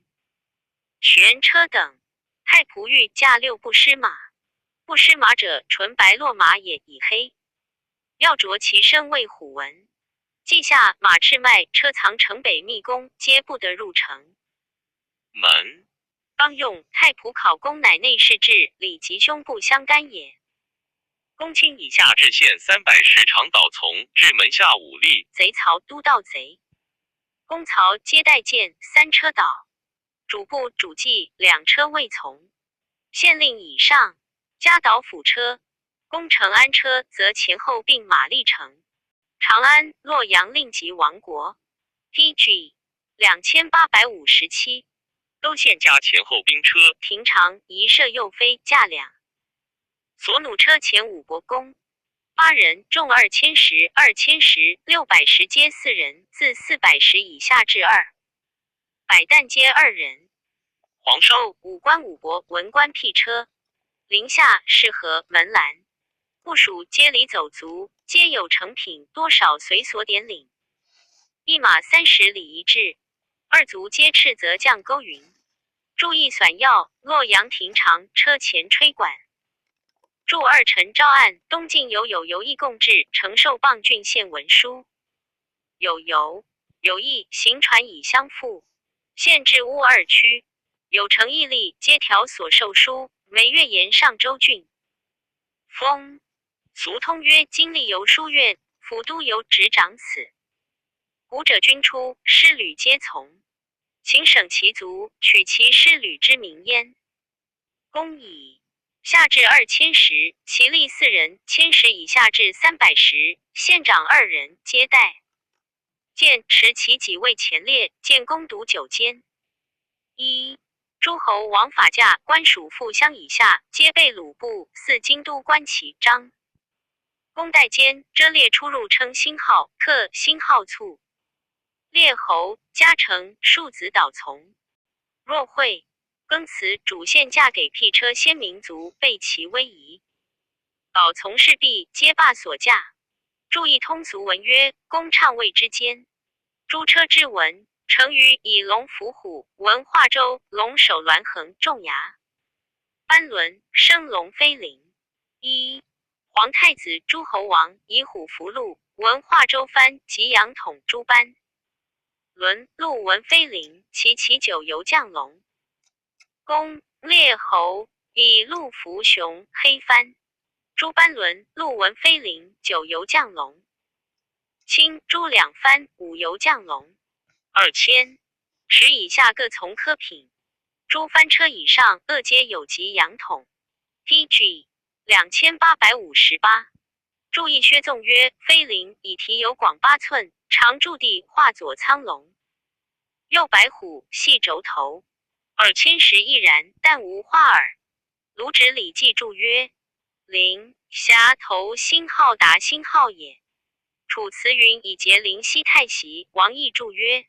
悬车等。太仆御驾6步狮马。步狮马者，纯白落马也，以黑。要着其身为虎纹。记下马赤迈车藏城北密宫，皆不得入城。门当用太仆考功，乃内侍制，礼及胸部相干也。公卿以下下至县310长导从，至门下武力。贼曹都盗贼。公曹皆带剑3车导。主部主计2车未从。县令以上加导辅车。攻承安车则前后并马立成。长安、洛阳令及亡国。PG 2857。都县加前后兵车。平常一射右飞驾2。所弩车前5伯弓8人，重2010，610皆4人，自410以下至2。百担皆2人。黄烧武官5伯文官辟车。陵下是河门栏。部属皆礼走卒，皆有成品，多少随所典领。一马30里一至。2卒皆斥责将勾云。注意算要，洛阳亭长车前吹管。注2陈诏案，东晋有义共治承寿傍郡县文书。有义行传以相附。县治乌2区。有成义例，皆条所授书，每月言上州郡。封俗通曰经历邮书院，府都邮执掌此。古者军出，师旅皆从。请省其族，取其师旅之名焉。公以下至2000石，其吏4人，1000石以下至300石，县长2人，皆代。见持其己位前列，见公读9监。1. 诸侯王法驾，官属副乡以下，皆被鲁部4京都官旗章。公代监遮列出入称星号，特星号卒。列侯家臣庶子导从。若会庚辞，主县嫁给辟车先民族，备其威仪。导从事毕，皆罢所嫁。注意通俗文曰：公倡位之间。诸车之文，成于以龙伏虎，文化州龙首鸾横，重牙。班轮生龙飞灵。1. 皇太子诸侯王以虎伏鹿，文化州藩及阳统诸班。轮鹿文飞灵，其九游将龙。公列侯以鹿伏熊，黑帆。诸班轮鹿文飞灵，九游将龙。卿诸两藩，五游将龙。2000石以下各从科品。诸帆车以上各皆有级阳统。DG 2858。注意薛纵曰：飞灵以蹄有广8寸，长柱地画左苍龙，右白虎，细轴头。2000石亦然，但无画耳。卢植礼记注曰：灵峡头星号达星号也。楚辞云以节灵西太息，王毅注曰：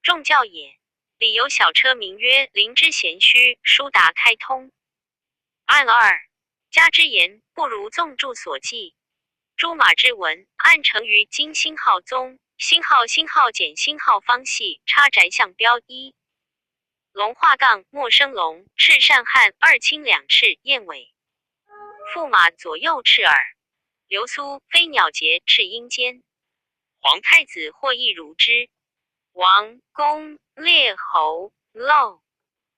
众教也。里有小车名曰灵之贤虚，书达开通。按2家之言，不如纵注所记。诸马之文，按成于今星号宗，星号减星号方系，插宅象标1。龙画杠，莫生龙，赤善汉2青2赤，燕尾。驸马左右赤耳。流苏飞鸟节，赤阴间。皇太子或亦如之。王公列侯漏。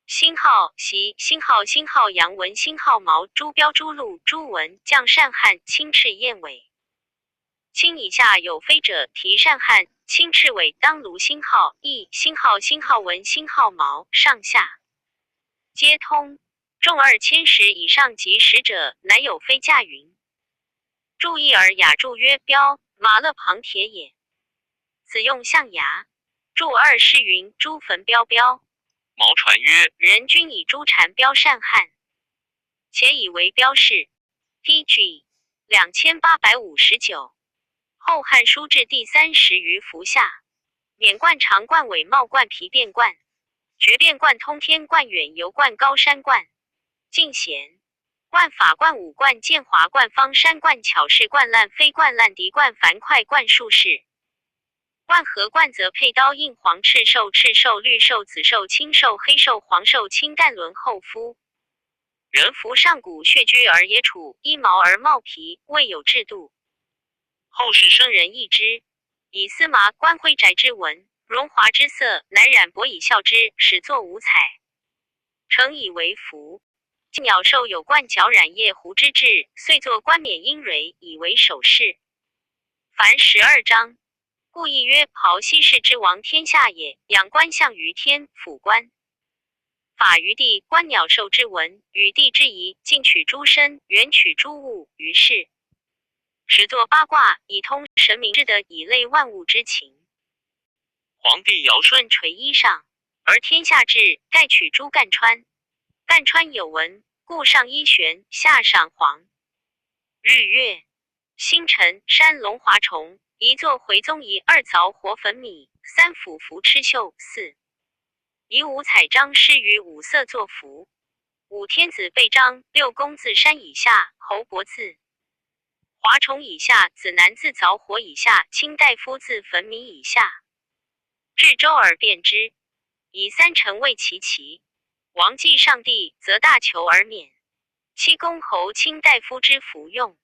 星号袭，星号阳文，星号毛，朱标朱鹿朱文，将善汉，青赤燕尾。青以下有飞者，提善汉，青赤尾当卢星号，亦星号文，星号毛，上下皆通。众2000石以上及10者，乃有飞驾云。注意而雅注曰标，马勒旁铁也。此用象牙。注2诗云：朱坟标标。毛传曰：人均以朱蝉标善汉，且以为标示。DG 2859。后汉书至第30余幅下，免冠长冠尾帽冠皮变冠，绝变冠通天冠远游冠高山冠，进贤冠法冠武冠建华冠方山冠巧士冠烂飞冠烂敌冠樊快冠术士。冠和冠则配刀印黄赤兽绿兽紫兽青兽黑兽黄兽青干轮后夫。人服上古血居而野处，衣毛而帽皮，未有制度。后世生人易之，以丝麻官徽宅之纹，荣华之色，乃染帛以效之，始作五彩，成以为服。鸟兽有冠角染叶胡之制，遂作冠冕鹰蕊，以为首饰。凡12章。故亦曰庖西氏之王天下也，仰观象于天，辅官。法于地，观鸟兽之文，与地之宜，近取诸身，远取诸物，于是始作八卦，以通神明之德，以类万物之情。皇帝尧舜垂衣上，而天下治，盖取诸干川。干川有文，故上一玄，下上黄。日月星辰山龙华虫，一作回宗仪，2凿活粉米，3俯伏螭绣，4以五彩章施于五色作服。5天子被章，6公自山以下，侯伯自华虫以下，子南自凿火以下，卿大夫自粉米以下。至周而变之，以3臣为其旗。王祭上帝，则大求而免。7公侯卿大夫之服用。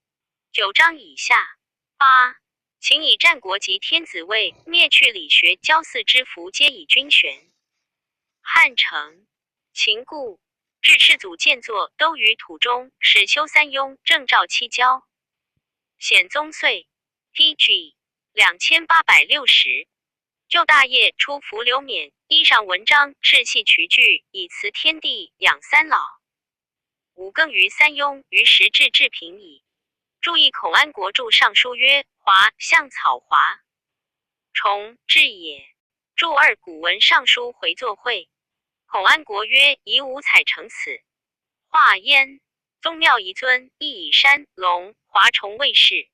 9章以下。8请以战国及天子位，灭去理学，教祀之服，皆以君权。汉成秦故，至世祖建作都于土中，始修三雍，正照七交。显宗岁 PG 2860。就大业出伏流冕，衣上文章，赤系渠具，以辞天地，养三老。五更于三雍，于时至治平矣。注意孔安国注上书曰：华，象草华，崇，治也。注二古文尚书回作会。孔安国曰：以五彩成此。华焉，宗庙遗尊，亦以山龙华崇为氏。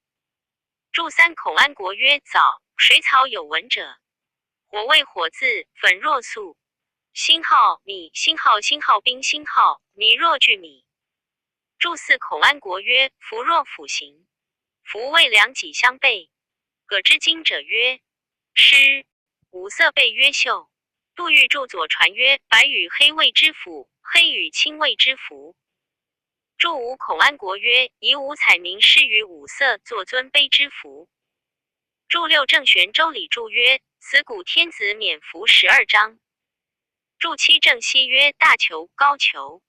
注三孔安国曰：早，水草有文者。火为火字，粉若素。星号米，星号兵，星号米若巨米。注四孔安国曰：夫若辅行，夫为良己相悖。葛之经者曰：诗。五色备曰秀。杜预注左传曰：白与黑谓之辅，黑与青谓之服。注五孔安国曰：以五彩名诗于五色，作尊卑之服。注六郑玄周礼注曰：此古天子免服12章。注七郑熙曰：大求高求，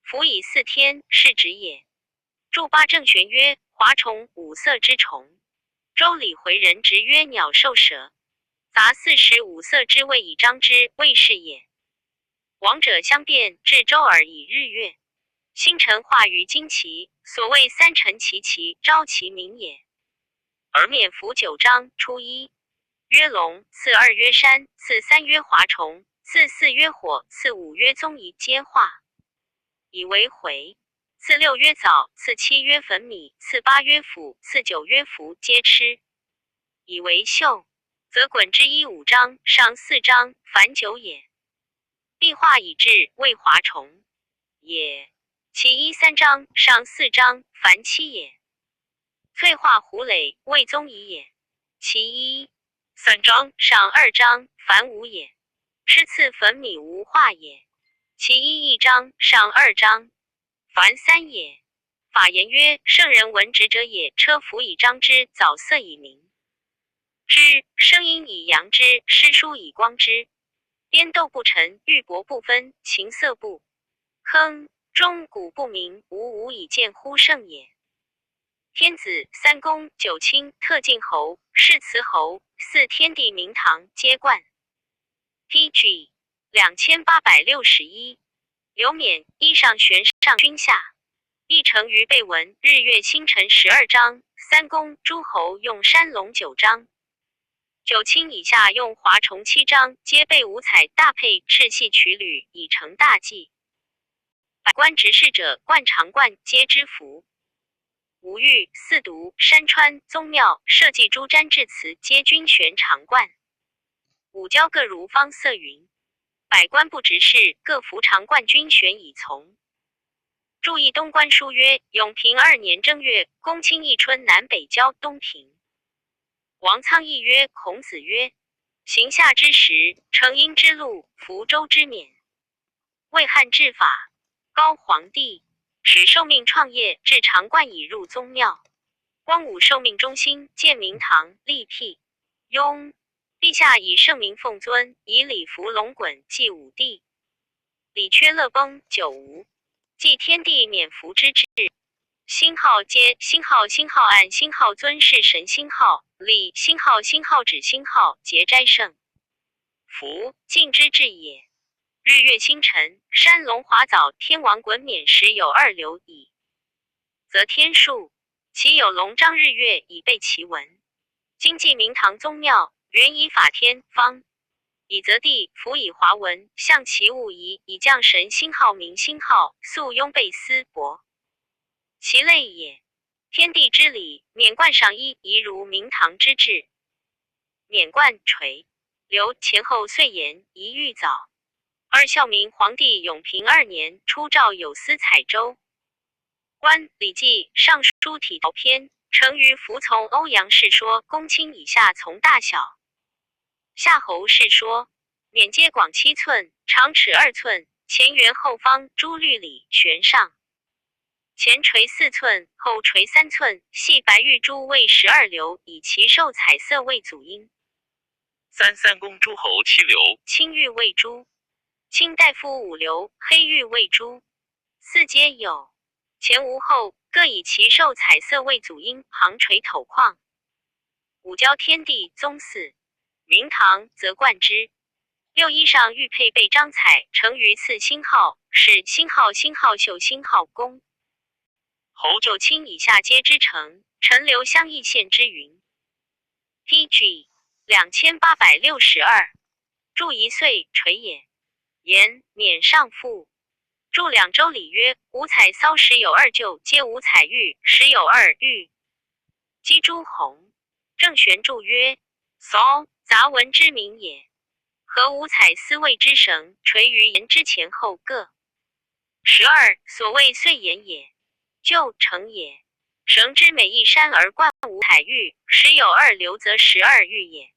服以四天，是止也。注八郑玄曰：华虫，五色之虫。周礼回人直曰：鸟兽蛇。杂45色之谓以章之，谓是也。王者相变，至周而以日月。星辰化于旌旗，所谓三辰其旗，昭其名也。而免服9章，初一曰龙，次二曰山，次三曰华虫，次四曰火，次五曰宗仪，皆化，以为回。次六曰枣，次七曰粉米，次八曰腐，次九曰服，皆吃，以为秀。则滚之一5章，上4章，凡9也。必化以至，谓华虫也。其一3章，上4章，凡7也。翠化胡诔，谓宗仪也。其一3章，上2章，凡5也。是次粉米无化也。其一1章，上2章，凡3也。法言曰：圣人闻直者也，车服以彰之，早色以明之，声音以扬之，诗书以光之。边斗不沉，玉帛不分，琴瑟不铿，钟鼓不鸣，无无以见乎圣也。天子、三公、九卿、特进侯、世慈侯、四天地明堂，皆冠。PG 2861。刘勉，衣上悬上君下。一成于备文，日月星辰12章。三公、诸侯用山龙9章。九卿以下用华虫7章，皆备五彩大佩赤系曲履，以成大祭。百官执事者，冠长冠，皆之服。吴玉、四渎、山川、宗庙、社稷诸瞻至祠，皆均悬长冠。五交各如方色云。百官不执事，各服长冠，均悬以从。注意东官书曰：永平2年正月，公卿一春南北交东平。王苍议曰：孔子曰：行夏之时，成殷之路，服周之冕。魏汉治法，高皇帝使受命创业，至长冠以入宗庙。光武受命中兴，建明堂，立辟雍。陛下以圣明奉尊，以礼服龙衮，祭武帝。礼缺乐崩，久无，祭天地免服之制。星号皆星号按星号尊是神星号，礼星号指星号，节斋圣服敬之至也。日月星辰，山龙华藻，天王衮冕时有2流矣，则天数其有龙章日月以备其文。今祭明堂宗庙，原以法天方，以则地辅以华文，象其物仪，以降神星号明星号，素拥备丝帛，其类也。天地之礼，冕冠上衣，宜如明堂之制。冕冠垂留前后岁延，宜玉藻。二孝明皇帝永平2年，出诏有司采州。官礼记尚书体条篇，成于服从欧阳氏说，公卿以下从大小。夏侯氏说，冕皆广7寸，长尺2寸，前圆后方，珠绿里悬上。前垂4寸，后垂3寸，系白玉珠为12流，以其兽彩色为祖音。三公诸侯7流，青玉为珠。卿大夫五流，黑玉为珠，四皆有，前无后，各以其兽彩色为祖音，旁垂斗框。五交天地宗祀，明堂则冠之。六衣上玉佩被章彩，成于次星号，是星号、星号绣、星号宫。侯九卿以下皆之成，陈留相异县之云。PG 2862，注一岁垂也。言免上赋。注两周礼曰：五彩骚时有二旧，皆五彩玉，时有二玉。击朱红。郑玄注曰：骚杂文之名也。和五彩丝谓之绳，垂于言之前后各。12所谓岁言也，旧成也。绳之每一山而冠五彩玉，时有二流则12玉也。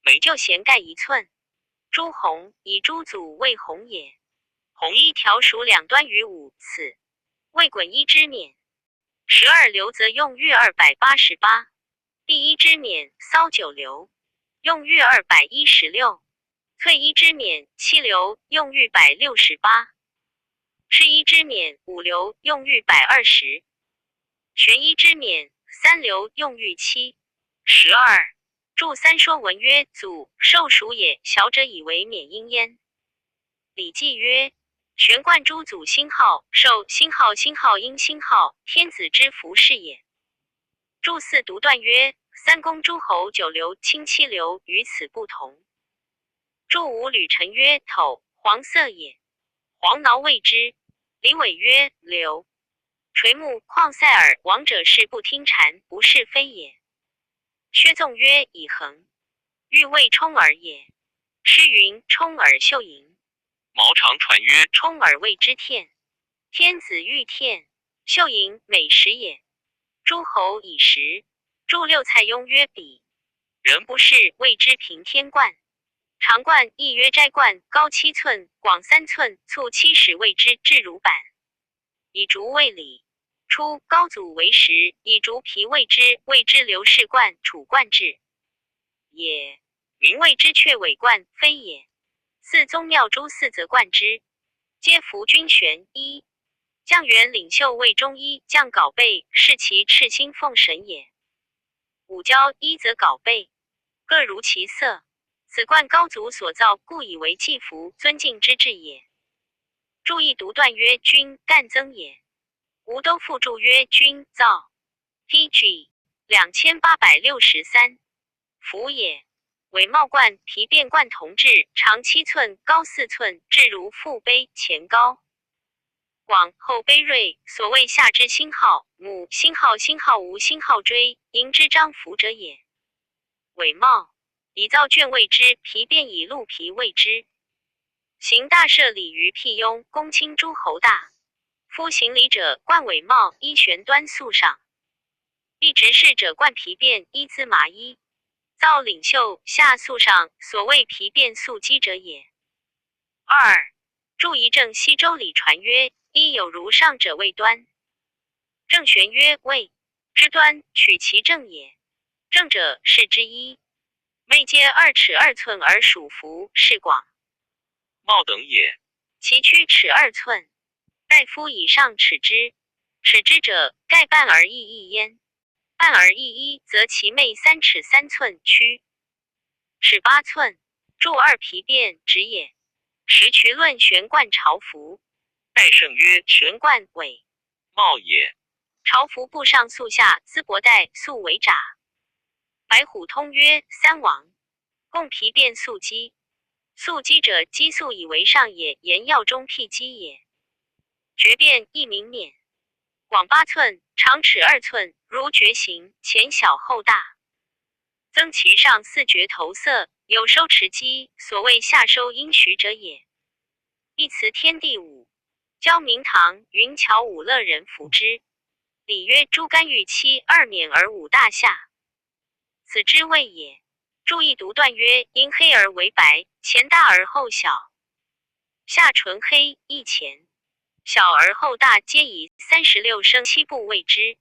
每旧弦盖1寸。朱红以朱祖为红也。红一条属两端于5，此为滚一之冕。12流则用玉288，第一之冕骚9流，用玉216，翠一之冕7流，用玉168，是一之冕5流，用玉120，玄一之冕3流，用玉7。12注三说文曰：祖受属也，小者以为免因焉。礼记曰：玄冠诸祖星号，受星号，星号因星号，天子之服饰也。注四独断曰：三公诸侯9流，卿7流，与此不同。注五吕臣曰：斗，黄色也，黄挠谓之。李伟曰：流。垂目况塞尔，王者是不听谗，不是非也。薛纵曰：以恒，欲谓冲耳也。诗云：冲耳秀盈。毛长传曰：冲耳谓之天，天子欲天，秀盈美食也。诸侯以食。注六蔡邕曰：比人不是，谓之平天冠。长冠亦曰斋冠，高7寸，广3寸，簇70，谓之至如板。以竹为礼。初高祖为食，以竹皮谓之，谓之刘氏冠、楚冠制也。名谓之阙尾冠，非也。四宗庙诸四则冠之，皆服军玄一。将员领袖谓中一，将稿背，是其赤心奉神也。五交一则稿背，各如其色。此冠高祖所造，故以为祭服，尊敬之至也。注意独断曰：君干增也。吴都复注曰：君造。PG 2863，服也。伪帽冠、皮变冠同制，长7寸，高4寸，至如腹杯，前高。广后杯锐，所谓下之星号，母星号，星号无星号锥，迎之章服者也。伪帽以造卷谓之，皮变以鹿皮谓之。行大赦礼于辟雍，公卿诸侯大。夫行礼者冠伪帽，衣悬端素上；一执事者冠皮变，衣滋麻衣。造领袖下素上，所谓皮变素机者也。二注一正西周礼传曰：一有如上者谓端。郑玄曰：谓之端，取其正也。正者是之一。妹皆2尺2寸而属服，是广。帽等也。其躯尺2寸。大夫以上尺之，尺之者盖半而异一焉。半而异一，则其妹3尺3寸躯，尺8寸。注2皮变直也。时渠论玄冠朝服。戴胜曰：玄冠尾帽也。朝服布上素下，丝帛带素为札。白虎通曰：三王，共皮变素机。素机者，机素以为上也，言药中辟机也。绝变亦名冕，广8寸，长尺2寸，如绝形，前小后大。增其上4绝头色，有收持机，所谓下收阴徐者也。一辞天地五，交明堂云桥五乐人服之。礼曰：诸干玉期2冕而5大下，此之谓也。注意独断曰：因黑而为白，前大而后小，下纯黑，一前小而后大，皆以36升7步谓之。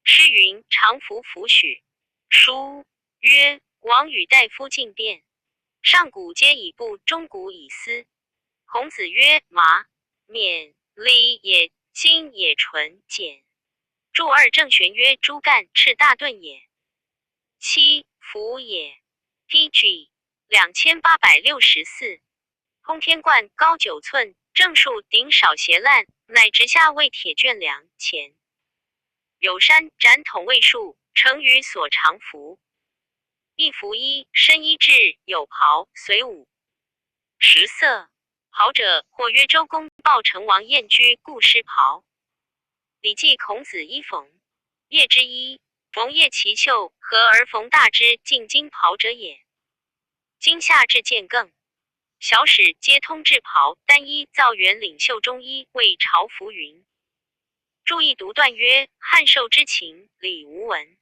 诗云：常服服许。书曰：王与大夫进变，上古皆以布，中古以丝。孔子曰：麻、冕、礼也，今也纯简。注二正玄曰：诸干，赤大盾也。七、服也。PG 2864。通天冠高9寸，正数顶少斜烂，乃直下为铁卷梁前。有山斩筒位数，成于所长服。一服一，身衣质，有袍，随五。十色。袍者，或曰周公报成王燕居故失袍。礼记孔子衣缝。叶之衣，缝叶其袖，合而缝大之，尽金袍者也。今夏至见更，小史皆通制袍，单衣造园领袖中衣，为朝服云。注意独断曰：汉寿之情，礼无闻。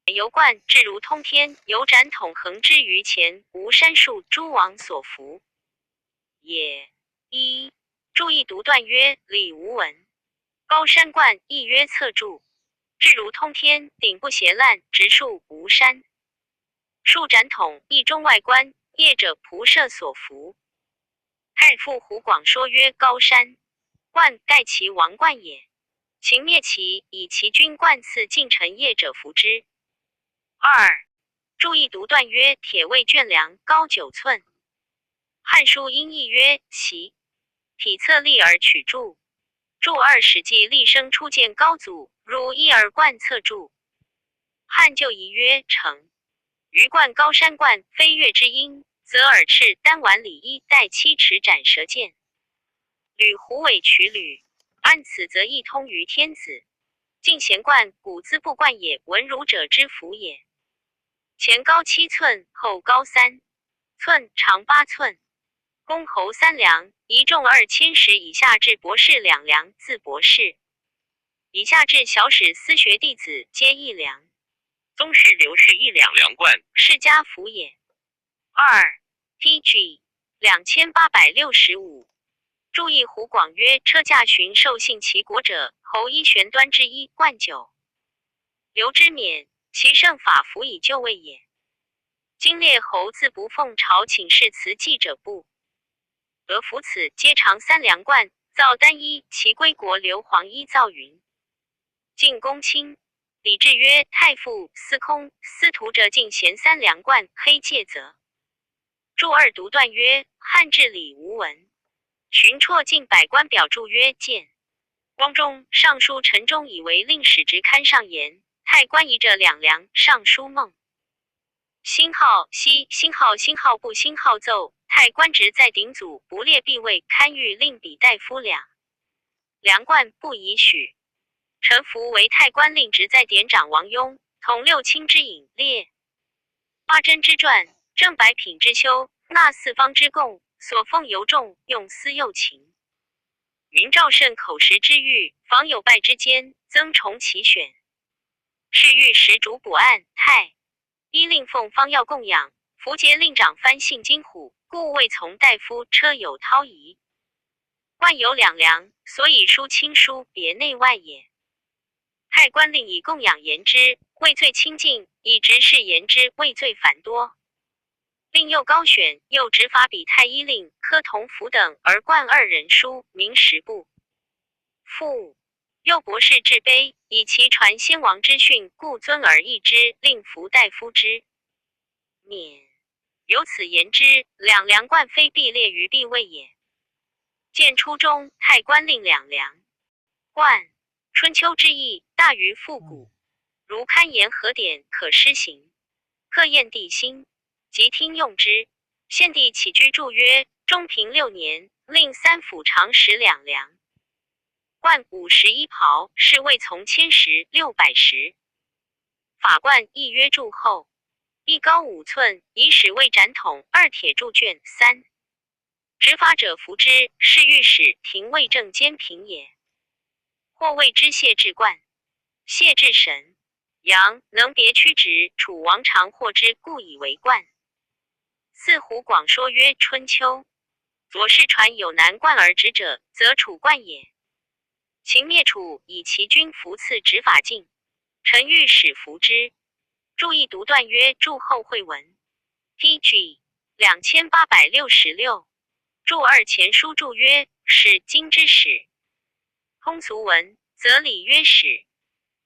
游冠至如通天，有斩筒横之于前，无山树诸王所服也。一、注意独断曰：礼无闻。高山冠亦曰侧柱，至如通天，顶不斜烂，直树无山。树斩筒亦中外观，业者仆射所服。太傅胡广说曰：高山冠盖其王冠也。秦灭齐，以其军冠赐近臣业者服之。二、注意独断曰：铁卫卷梁高9寸。汉书音译曰齐，体侧立而取柱。注二史记立生初见高祖，如一而冠侧柱。汉就疑曰成。余冠高山冠飞跃之音，则耳赤单挽里衣带7尺斩蛇剑。履虎尾取履，按此则亦通于天子。进贤冠古兹布冠也，文儒者之服也。前高7寸，后高3寸，长8寸。公侯3梁，一重2000石以下至博士2梁，自博士以下至小史私学弟子皆1梁。宗室刘氏1两梁冠，世家服也。二、PG 2865。注意胡广曰：车驾巡受信齐国者，侯一玄端之一冠9。刘之冕，其圣法服以就位也。今列侯自不奉朝请示辞记者不得服此，皆长3梁冠，造单一，其归国刘皇一造云。晋公卿李治曰：太傅、司空、司徒者进贤3梁冠，黑戒则。注二独断曰：汉制礼无闻。荀绰进百官表注曰：见。光中尚书陈忠以为令史直刊上言，太官仪者2梁，尚书孟辛号西辛号辛号不辛号奏，太官职在鼎祖，不列必位，堪谕令比大夫2梁冠，不宜许。臣服为太官令职在典长王雍，统6卿之引列八珍之传，正百品之修，纳4方之贡，所奉尤重，用私又勤。明赵慎口实之誉，访有拜之间，增重其选。是御史主补案，太一令奉方要供养，符节令长翻信金虎，故未从大夫车有涛仪。冠有2梁，所以书亲疏别内外也。太官令以供养言之，畏罪清净；以直事言之，畏罪繁多。令又高选，又执法比太医令、科同府等，而冠2人书，名10部。复又博士制碑，以其传先王之训，故尊而义之，令服大夫之冕。由此言之，2梁冠非必列于必位也。见初中太官令2梁冠。春秋之意大于复古，如堪言何典可施行，刻验地心，即听用之。献帝起居注曰：中平6年，令3府常使2梁冠51袍，是未从1000石600石。法冠亦曰柱后，一高5寸，以使为斩筒，2铁柱卷3。执法者服之，是御史廷尉正监平也。或谓之谢至冠。谢至神，阳能别曲直，楚王常获之，故以为冠。四胡广说曰：春秋左氏传有南冠而直者，则楚冠也。秦灭楚，以其君服赐执法镜，臣御史服之。注意独断曰：注后会文。PG 2866。注二前书注曰：使经之始。通俗文则礼曰始。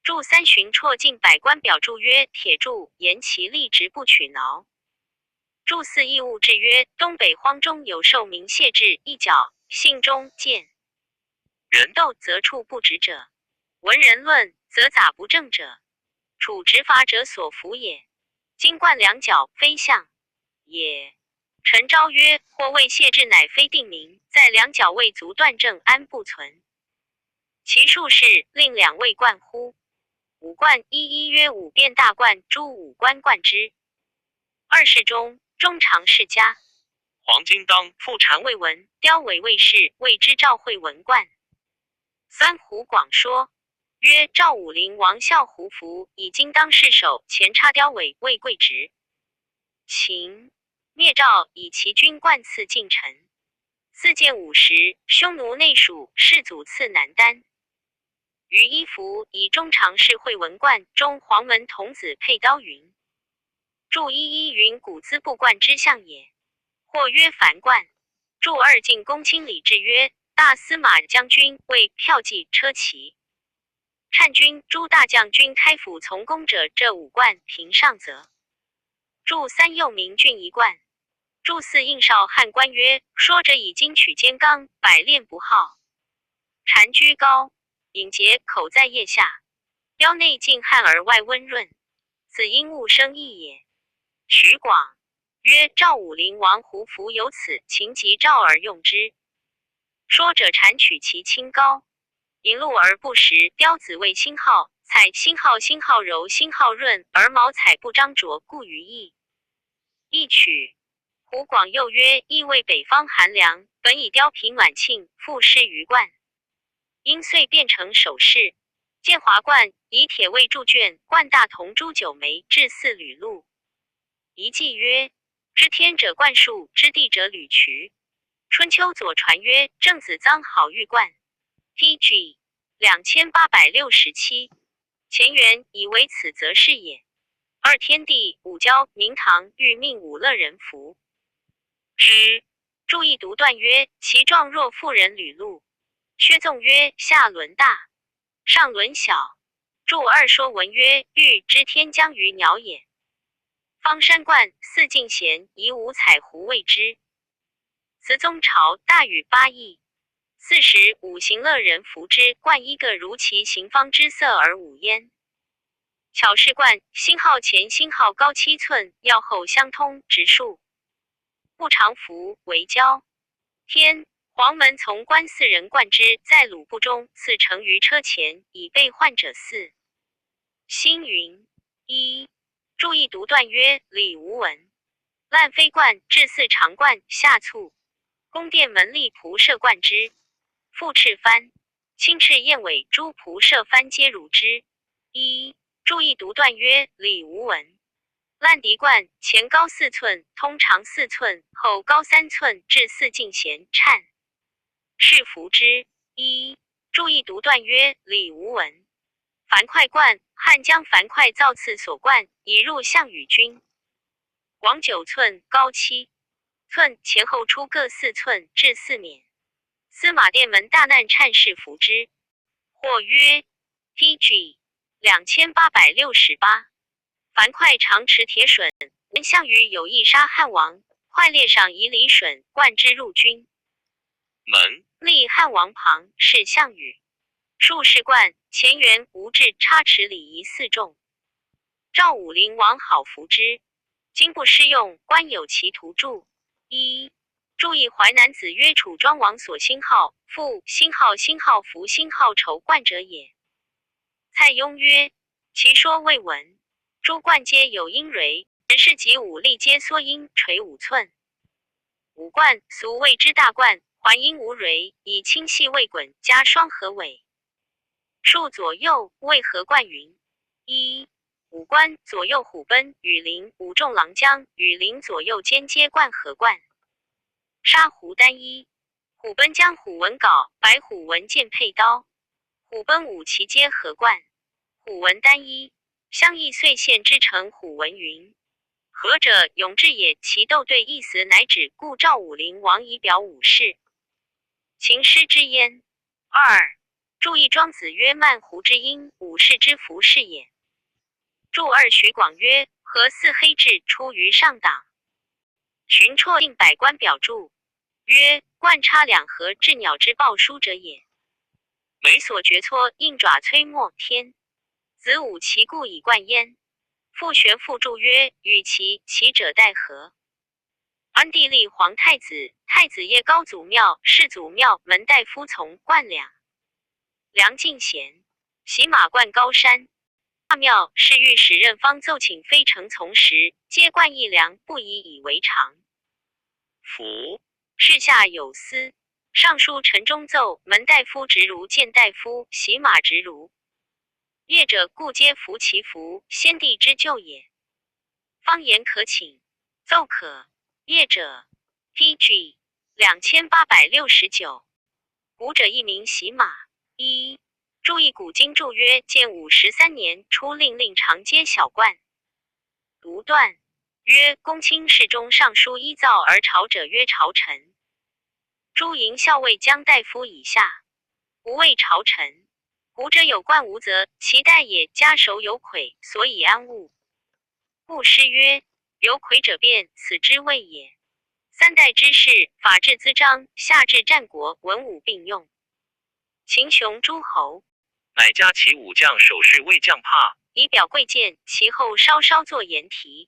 注三旬辍进百官表注曰：铁柱言其立直不取挠。注四义物志曰：东北荒中有兽名谢志一角，姓中见人斗则处不直者，文人论则杂不正者，处直法者所服也。金冠两角非象也。陈昭曰：或谓谢志乃非定名，在两角未足断正，安不存？其数是令两位冠乎？五冠一曰五变大冠，诸五官冠之。二世中，中常侍家。黄金当复常尉文，雕尾卫士，谓之赵惠文冠。三胡广说曰：赵武灵王孝胡服，以金当侍首，前插雕尾，为贵职。秦灭赵，以其军冠赐近臣。四建武时，匈奴内属士祖赐南丹。于衣服以中常侍惠文冠，中黄门童子佩刀云。注一云古兹部冠之象也，或曰凡冠。注二进公卿李志曰：大司马将军为骠骑车骑。羼军诸大将军开府从公者，这五冠平上则。注三右名郡一冠。注四应少汉官曰：说者以金取坚刚，百炼不耗。单居高，隐节口在腋下，腰内静汗而外温润，此因物生意也。徐广曰：赵武灵王胡服有此，秦及赵而用之。说者产取其清高，引露而不实，雕子为星号，彩星号，星号柔，星号润，而毛彩不张着，故于意。一曲。胡广又曰：意为北方寒凉，本以貂皮暖庆，复施于冠，因遂变成首饰。建华冠以铁卫铸卷，冠大铜珠9枚，至4履鹿。一记曰：知天者冠树，知地者履渠。春秋左传曰：郑子臧好玉冠。TG 2867。乾元以为此则是也。二天地五交明堂欲命五乐人服之。注意读段曰：其状若妇人履鹿。薛纵曰：下轮大，上轮小。注二说文曰：玉知天将于鸟也。方山冠四进贤以五彩狐谓之。慈宗朝大禹8邑。40五行乐人服之，冠一个如其形方之色而五焉。巧饰冠星号前星号高7寸，要后相通，直竖。不常服为交。天黄门从官4人冠之，在鲁部中赐乘于车前，以备患者4。星云一。注意读段曰：礼无文。烂飞冠至4长冠下簇。宫殿门吏仆射冠之。复赤幡青赤燕尾诸仆射幡皆如之。一。注意读段曰：礼无文。烂敌冠前高4寸，通长4寸，后高3寸，至4进贤颤。是服之。一。注意读段曰：礼无文。樊哙冠汉江樊哙造次所冠，以入项羽军。广9寸，高7寸，前后出各4寸，至4冕。司马殿门大难颤氏服之。或曰 TG 2868。樊哙常持铁笋，闻项羽有意杀汉王，哙列上以礼笋，冠之入军。门立汉王旁，是项羽。术士冠前元吴志插持礼仪4重。赵武灵王好服之。今不施用，官有其图注。一。注意淮南子曰：楚庄王所星号，复星号星号服星号绸冠者也。蔡邕曰：其说未闻。诸冠皆有阴蕊，人士及武力皆缩阴垂5寸。五冠俗谓之大冠，环阴无蕊，以轻细未滚，加双合尾。数左右为合冠云。一。五冠左右虎贲、羽林、五众郎将、羽林左右间皆冠合冠。沙湖单一。虎贲将虎纹镐，白虎纹剑佩刀。虎贲五旗皆合冠。虎纹单一。相异遂县之城虎纹云。何者，永志也。其斗对意思，乃指故赵武灵王以表武士，秦师之焉。二，注意庄子曰：慢胡之音，武士之服饰也。注二徐广曰：何似黑雉出于上党？荀绰应百官表注曰：贯插两合雉鸟之报书者也。眉所决挫，应爪摧没天。子午其故以冠焉。复玄复注曰：与其者待何？安帝立皇太子，太子业高祖庙，世祖庙门大夫从冠两。梁进贤，喜马冠高山。大庙是御史任方奏请非承从时，皆冠一梁，不以为常。夫事下有司，尚书陈中奏门大夫直如见大夫，喜马直如。业者故皆服其服，先帝之旧也。方言可请，奏可。业者 PG 2869。古者一名喜马。一，注意古今注曰：建武13年，初令常皆小冠。独断曰：公卿侍中尚书依造而朝者曰朝臣。诸营校尉将大夫以下，无谓朝臣。古者有冠无责，其代也。家守有愧，所以安物。故诗曰：有愧者变，死之谓也。三代之事，法治滋章，下至战国，文武并用。秦雄诸侯，乃加其武将手势为将怕，以表贵贱，其后稍作言题。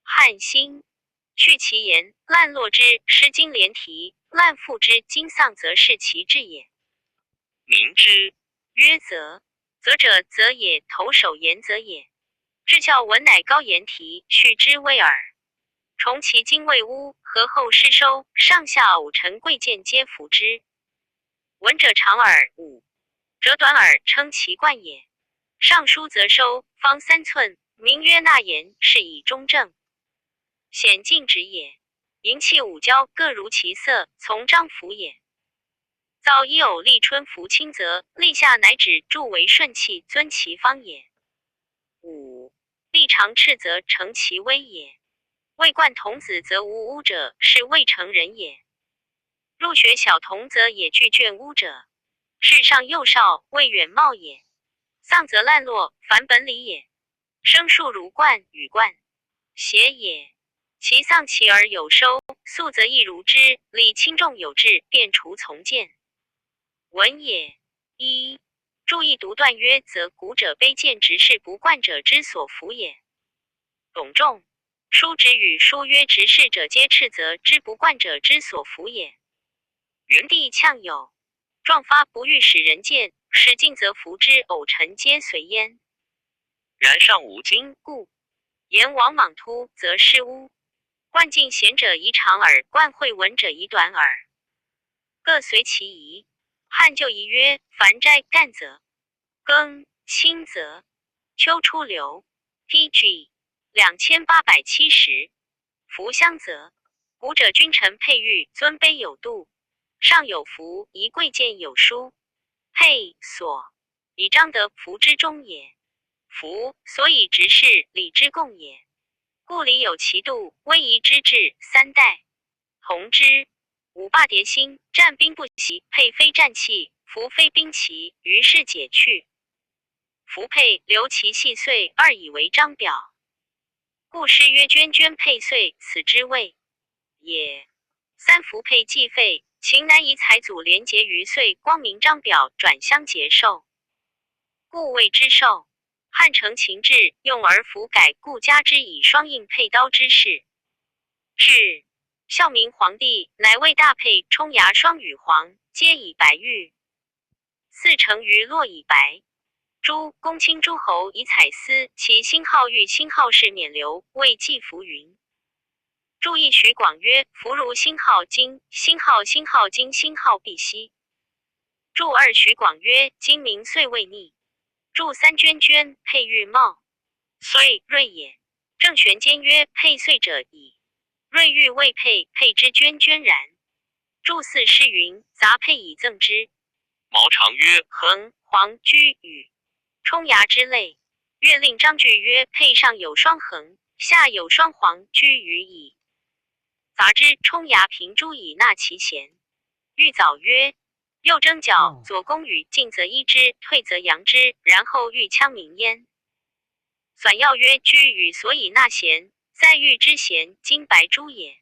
汉兴，去其言，滥落之，诗经连题，滥赋之，今丧则是其志也。明之曰则者，则也，头首言则也。至教文乃高言题，续之谓耳。重其经未污，何后失收，上下偶臣贵贱皆服之。文者长耳，武者短耳，称其冠也。上书则收，方3寸，名曰纳言，是以中正。显尽止也。银器五交，各如其色，从章服也。造一偶立春服轻则，立下乃指助为顺气，尊其方也。五，立长赤则成其威也。未冠童子则无污者，是未成人也。入学小童则也具倦污者，是上幼少，未远貌也。丧则烂落，凡本理也。生数如冠，与冠谐也。其丧其而有收，素则亦如之。礼轻重有制，便除从谏。文也。一，注意独断曰：则古者卑贱直视不冠者之所服也。董仲叔直与书曰：直视者皆斥责之不冠者之所服也。元帝呛有壮发不欲使人见，使进则服之，偶臣皆随焉。然上无经，故言王莽突则失污。冠尽贤者宜长耳，冠会文者宜短耳，各随其宜。汉就宜曰：凡斋干则庚辛则秋初流。 PG 2870。服相则古者君臣佩玉，尊卑有度，上有服，宜贵贱有殊。佩所以彰德服之中也。服所以直视礼之共也。故礼有其度，威仪之至，三代同之。五霸迭兴，战兵不习，佩非战器，服非兵器，于是解去。服佩留其细碎，二以为章表。故诗曰：涓涓佩碎，此之谓也。三服佩既废，秦难以采祖连结于岁，光明章表，转相结寿，故谓之寿。汉承秦制，用而服改，故加之以双印佩刀之事。至孝明皇帝，乃为大佩冲牙双羽黄，皆以白玉。四成于落以白。诸公卿诸侯以彩丝，其星号玉星号是免流，谓祭服云。注意徐广曰：服如星号金，星号星号金，星号必息。注二徐广曰：今明岁未逆。注三涓涓佩玉茂，岁瑞也。郑玄坚曰：佩岁者矣，瑞玉未佩，佩之涓涓然。注四诗云：杂佩以赠之。毛长曰：衡、黄、居、羽，冲牙之类。乐令章句曰：佩上有双衡，下有双黄居于矣。杂之冲牙平珠以纳其贤。玉藻曰：右征角，左攻羽，进则依之，退则扬之，然后欲羌民焉。纂要曰：居羽所以纳贤，在玉之贤，金白珠也。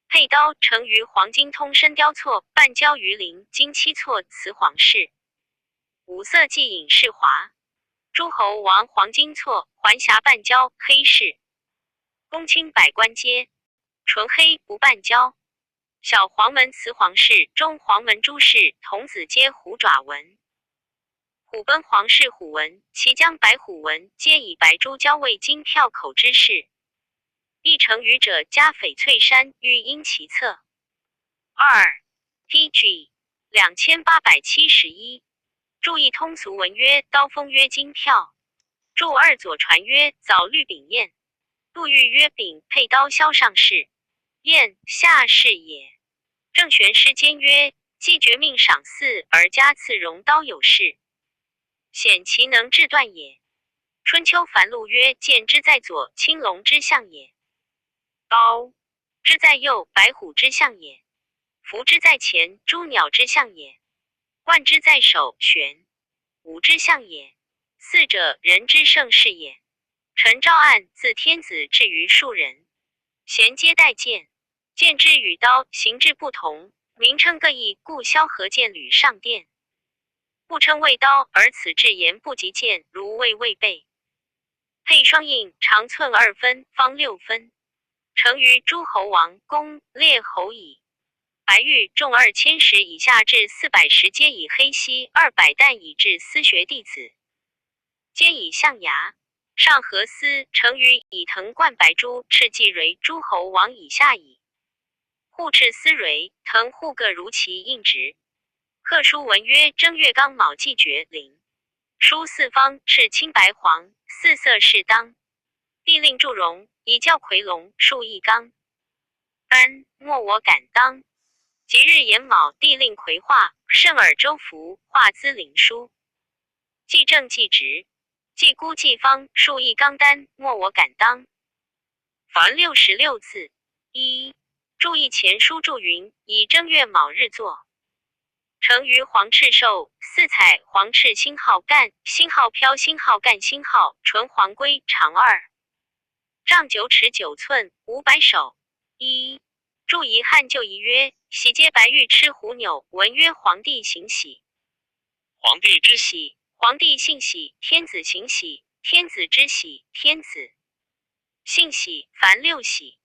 佩刀成于黄金通身雕错，半交于鳞，金漆错瓷黄饰。五色既隐饰华。诸侯王黄金错，环匣半交黑饰。公卿百官皆纯黑不半交。小黄门瓷黄饰，中黄门朱饰，童子皆虎爪纹。虎奔黄饰虎纹，其将白虎纹，皆以白珠交为金票口之饰。一成羽者加翡翠山，欲因其侧。2 2871。注意通俗文曰刀锋曰金票。注二左传曰藻绿柄砚。杜玉曰柄佩刀削上饰。砚下饰也。郑玄诗间曰：既绝命赏赐而加赐荣刀有饰，显其能制断也。春秋繁露曰：剑之在左，青龙之象也；刀之在右，白虎之象也；符之在前，朱鸟之象也；冠之在手，玄武之象也。四者，人之盛世也。陈昭案自天子至于庶人，贤皆戴剑。剑之与刀形制不同，名称各异，故萧何剑履上殿，不称谓刀，而此至言不及剑，如谓魏备。配双印，长寸2分，方6分，成于诸侯王公列侯矣。白玉重2000石以下至400石，皆以黑锡200担以至私学弟子，皆以象牙。上河丝成于以藤冠白珠，赤骥蕤诸侯王以下矣。护赤丝蕤，藤护各如其印直。刻书文曰：正月刚卯季绝灵。书四方，赤青白黄，四色适当。帝令祝融，以教夔龙，数一纲。丹莫我敢当。即日寅卯，帝令夔画，圣尔周服，画资灵书。既正既直，既孤既方，数一纲丹，莫我敢当。凡66字。1注意前书注云：以正月卯日作，成于黄赤寿，四彩黄赤星号干，星号飘，星号干，星号纯黄龟，长2丈9尺9寸，500手。1注遗汉旧遗曰：喜皆白玉吃虎钮，文曰皇帝行喜。皇帝之喜，皇帝姓喜，天子行喜，天子之喜，天子姓喜，凡6喜。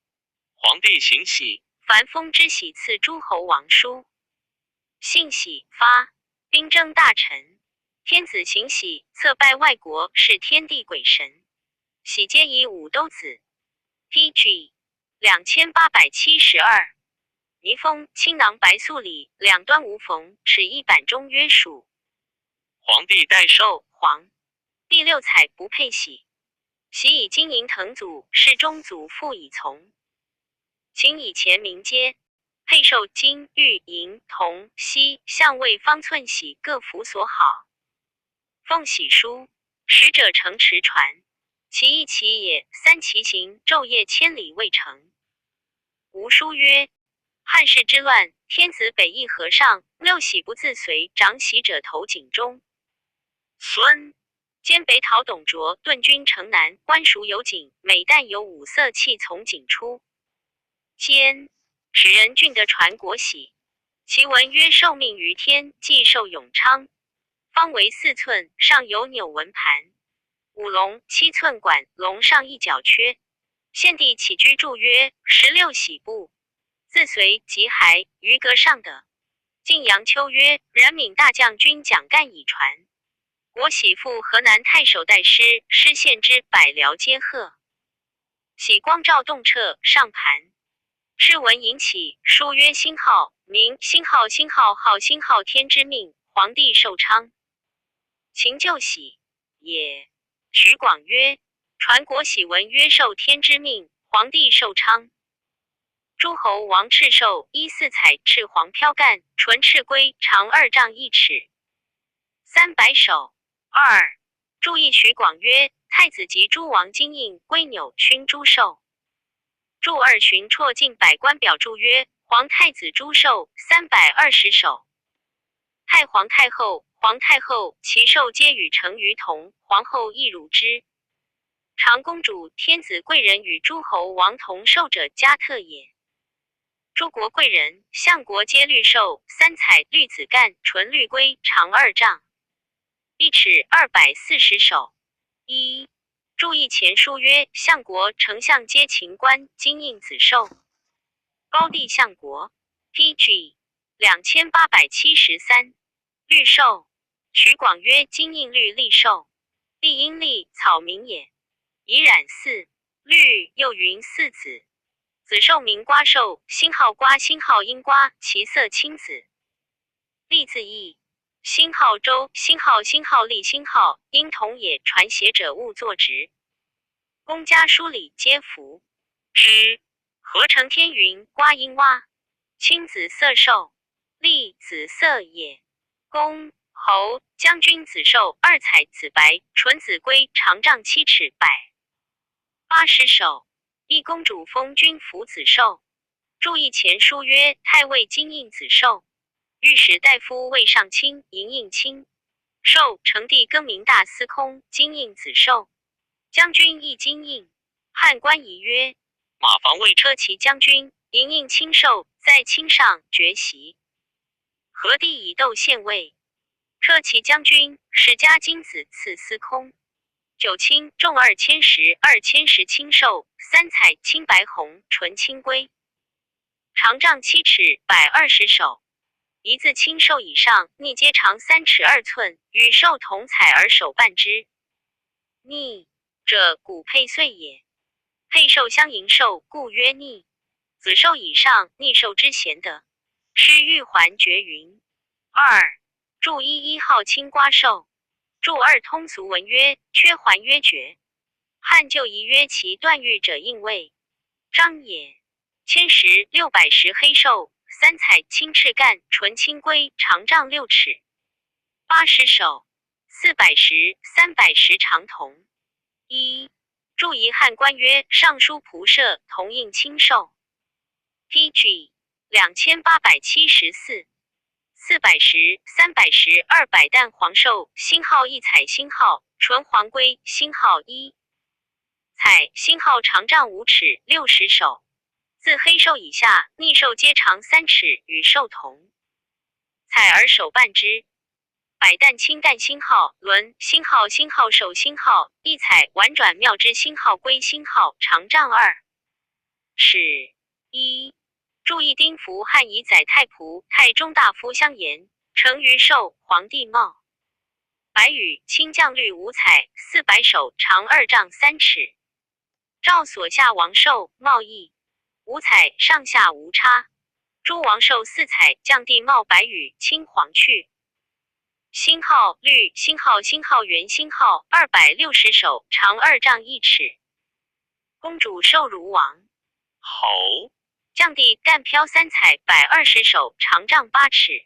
皇帝行喜，凡封之喜赐诸侯王书。幸喜发，兵征大臣。天子行喜，策拜外国，是天地鬼神。喜皆以5斗子。PG 2872。泥封青囊白素里，两端无缝，齿一板中曰属。皇帝代寿，黄。第6彩不配喜。喜以金银藤组，是中祖父以从。秦以前名皆配寿金玉银铜锡相位方寸喜各服所好。奉喜书，使者乘驰船，其一其也，3其行，昼夜千里未成。吴书曰：汉室之乱，天子北议和尚，6喜不自随，长喜者投井中。孙兼北讨董卓，顿军城南，官蜀有井，每旦有5色气从井出。兼使人郡得传国玺，其文曰：受命于天，既寿永昌。方为4寸，上有钮纹盘。五龙7寸管，龙上一角缺。献帝起居注曰：16喜部，自随即还于阁上的。晋阳秋曰：冉闵大将军蒋干以传。国喜赴河南太守代师，师献之，百僚皆贺。喜光照洞彻，上盘。是文引起，书曰星号，名星号，星号号星号天之命，皇帝寿昌。秦就喜也。徐广曰：传国玺文曰受天之命，皇帝寿昌。诸侯王赤寿，依4彩赤黄飘干，纯赤龟，长2丈1尺，300手。注意徐广曰：太子及诸王金印归纽勋诸寿。注二巡绰进百官表注曰：皇太子诸寿320首。太皇太后、皇太后其寿皆与成于同，皇后亦如之。长公主、天子贵人与诸侯王同寿者加特也。诸国贵人、相国皆绿寿，三彩绿子干、纯绿龟，长2丈，1尺240首。一、注意前书曰：相国、丞相皆秦官，金印子寿。高帝相国 PG 2873。绿寿。徐广曰：金印绿立寿，立阴历，草名也。以染4，绿又云4子。子寿名瓜寿，星号瓜，星号阴瓜，其色青紫。立字义，星号周，星号立，星号因同也。传写者勿作直。公家书礼皆服之。合成天云，瓜阴蛙，青紫色寿，立紫色也。公、侯、将军子寿2彩紫白，纯紫龟，长丈7尺180首。一公主封君服子寿。注意前书曰：太尉金印子寿，御史大夫魏上卿银印卿寿，成帝更名大司空金印子寿，将军亦金印。汉官仪曰：马房卫车骑将军银印卿寿，在卿上爵席。何帝以斗县尉。车骑将军史家金子赐司空。九卿重2010卿寿，三彩青白红纯青龟，长丈7尺120首。一字卿寿以上，逆皆长3尺2寸，与寿同彩而手半之。逆者古配岁也，配寿相迎寿，故曰逆。子寿以上，逆寿之贤德，是玉环绝云。二、注1号青瓜寿。注2通俗文曰：缺环曰绝。汉旧仪曰：其断玉者应位，章也。千石610黑寿，三彩青翅干，纯青龟，长丈6尺80首。410、310长铜。一、注仪汉官曰：尚书仆射同印青寿。PG 2874。410、310、200担黄寿，星号1彩，星号纯黄龟，星号1彩，星号长丈5尺60首。自黑寿以下，逆寿皆长3尺，与寿同彩而手半之。百担青担星号轮，星号寿，星号1彩，婉转妙之星号龟，星号长丈2尺。一、注意丁符汉仪载太仆、太中大夫相言，成于寿，皇帝帽。白羽青将绿5彩400首，长2丈3尺。诏所下王寿帽翼5彩，上下无差。诸王寿4彩，将帝帽白羽青黄去。星号绿，星号圆，星号260首，长2丈1尺。公主寿如王。侯。将帝干飘3彩120首，长丈8尺。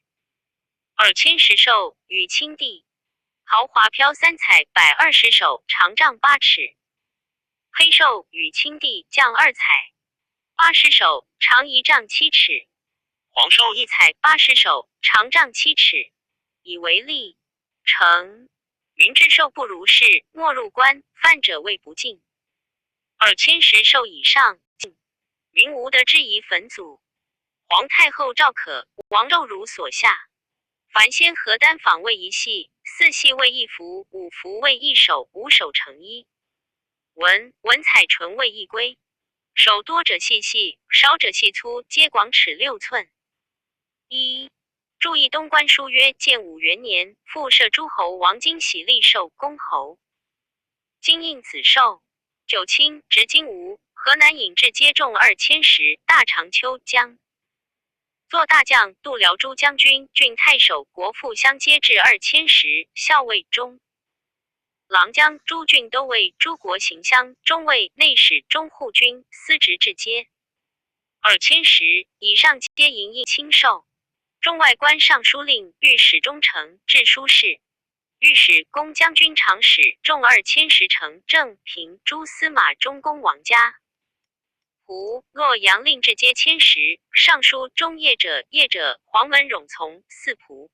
2010寿与清帝。豪华飘3彩120首，长丈8尺。黑寿与清帝降2彩80首，长1丈7尺。黄寿1彩80首，长丈7尺。以为例。成。云之寿不如是，莫入关，犯者谓不敬。2010寿以上，敬。云无德之仪焚祖。皇太后诏可，王肉如所下。凡先合单坊为一系，4系为一服，5服为一首，5首成一。文彩纯为一龟。手多者细细，少者细粗，皆广尺6寸。一、注意东官书曰：建武元年，复设诸侯王金喜立寿公侯。金印子寿。九卿执金吾。河南尹至皆中2010，大长秋江。做大将度辽诸将军、郡太守、国父相皆至2010，校尉中郎将诸郡都尉、诸国行乡、中尉、内史、中护军、司职至皆2010以上皆银印青寿。中外官尚书令、御史中丞、制书事、御史公将军长史众2000石城正平诸司马中宫王家。胡洛阳令至皆千石，尚书中业者黄文冗从四仆。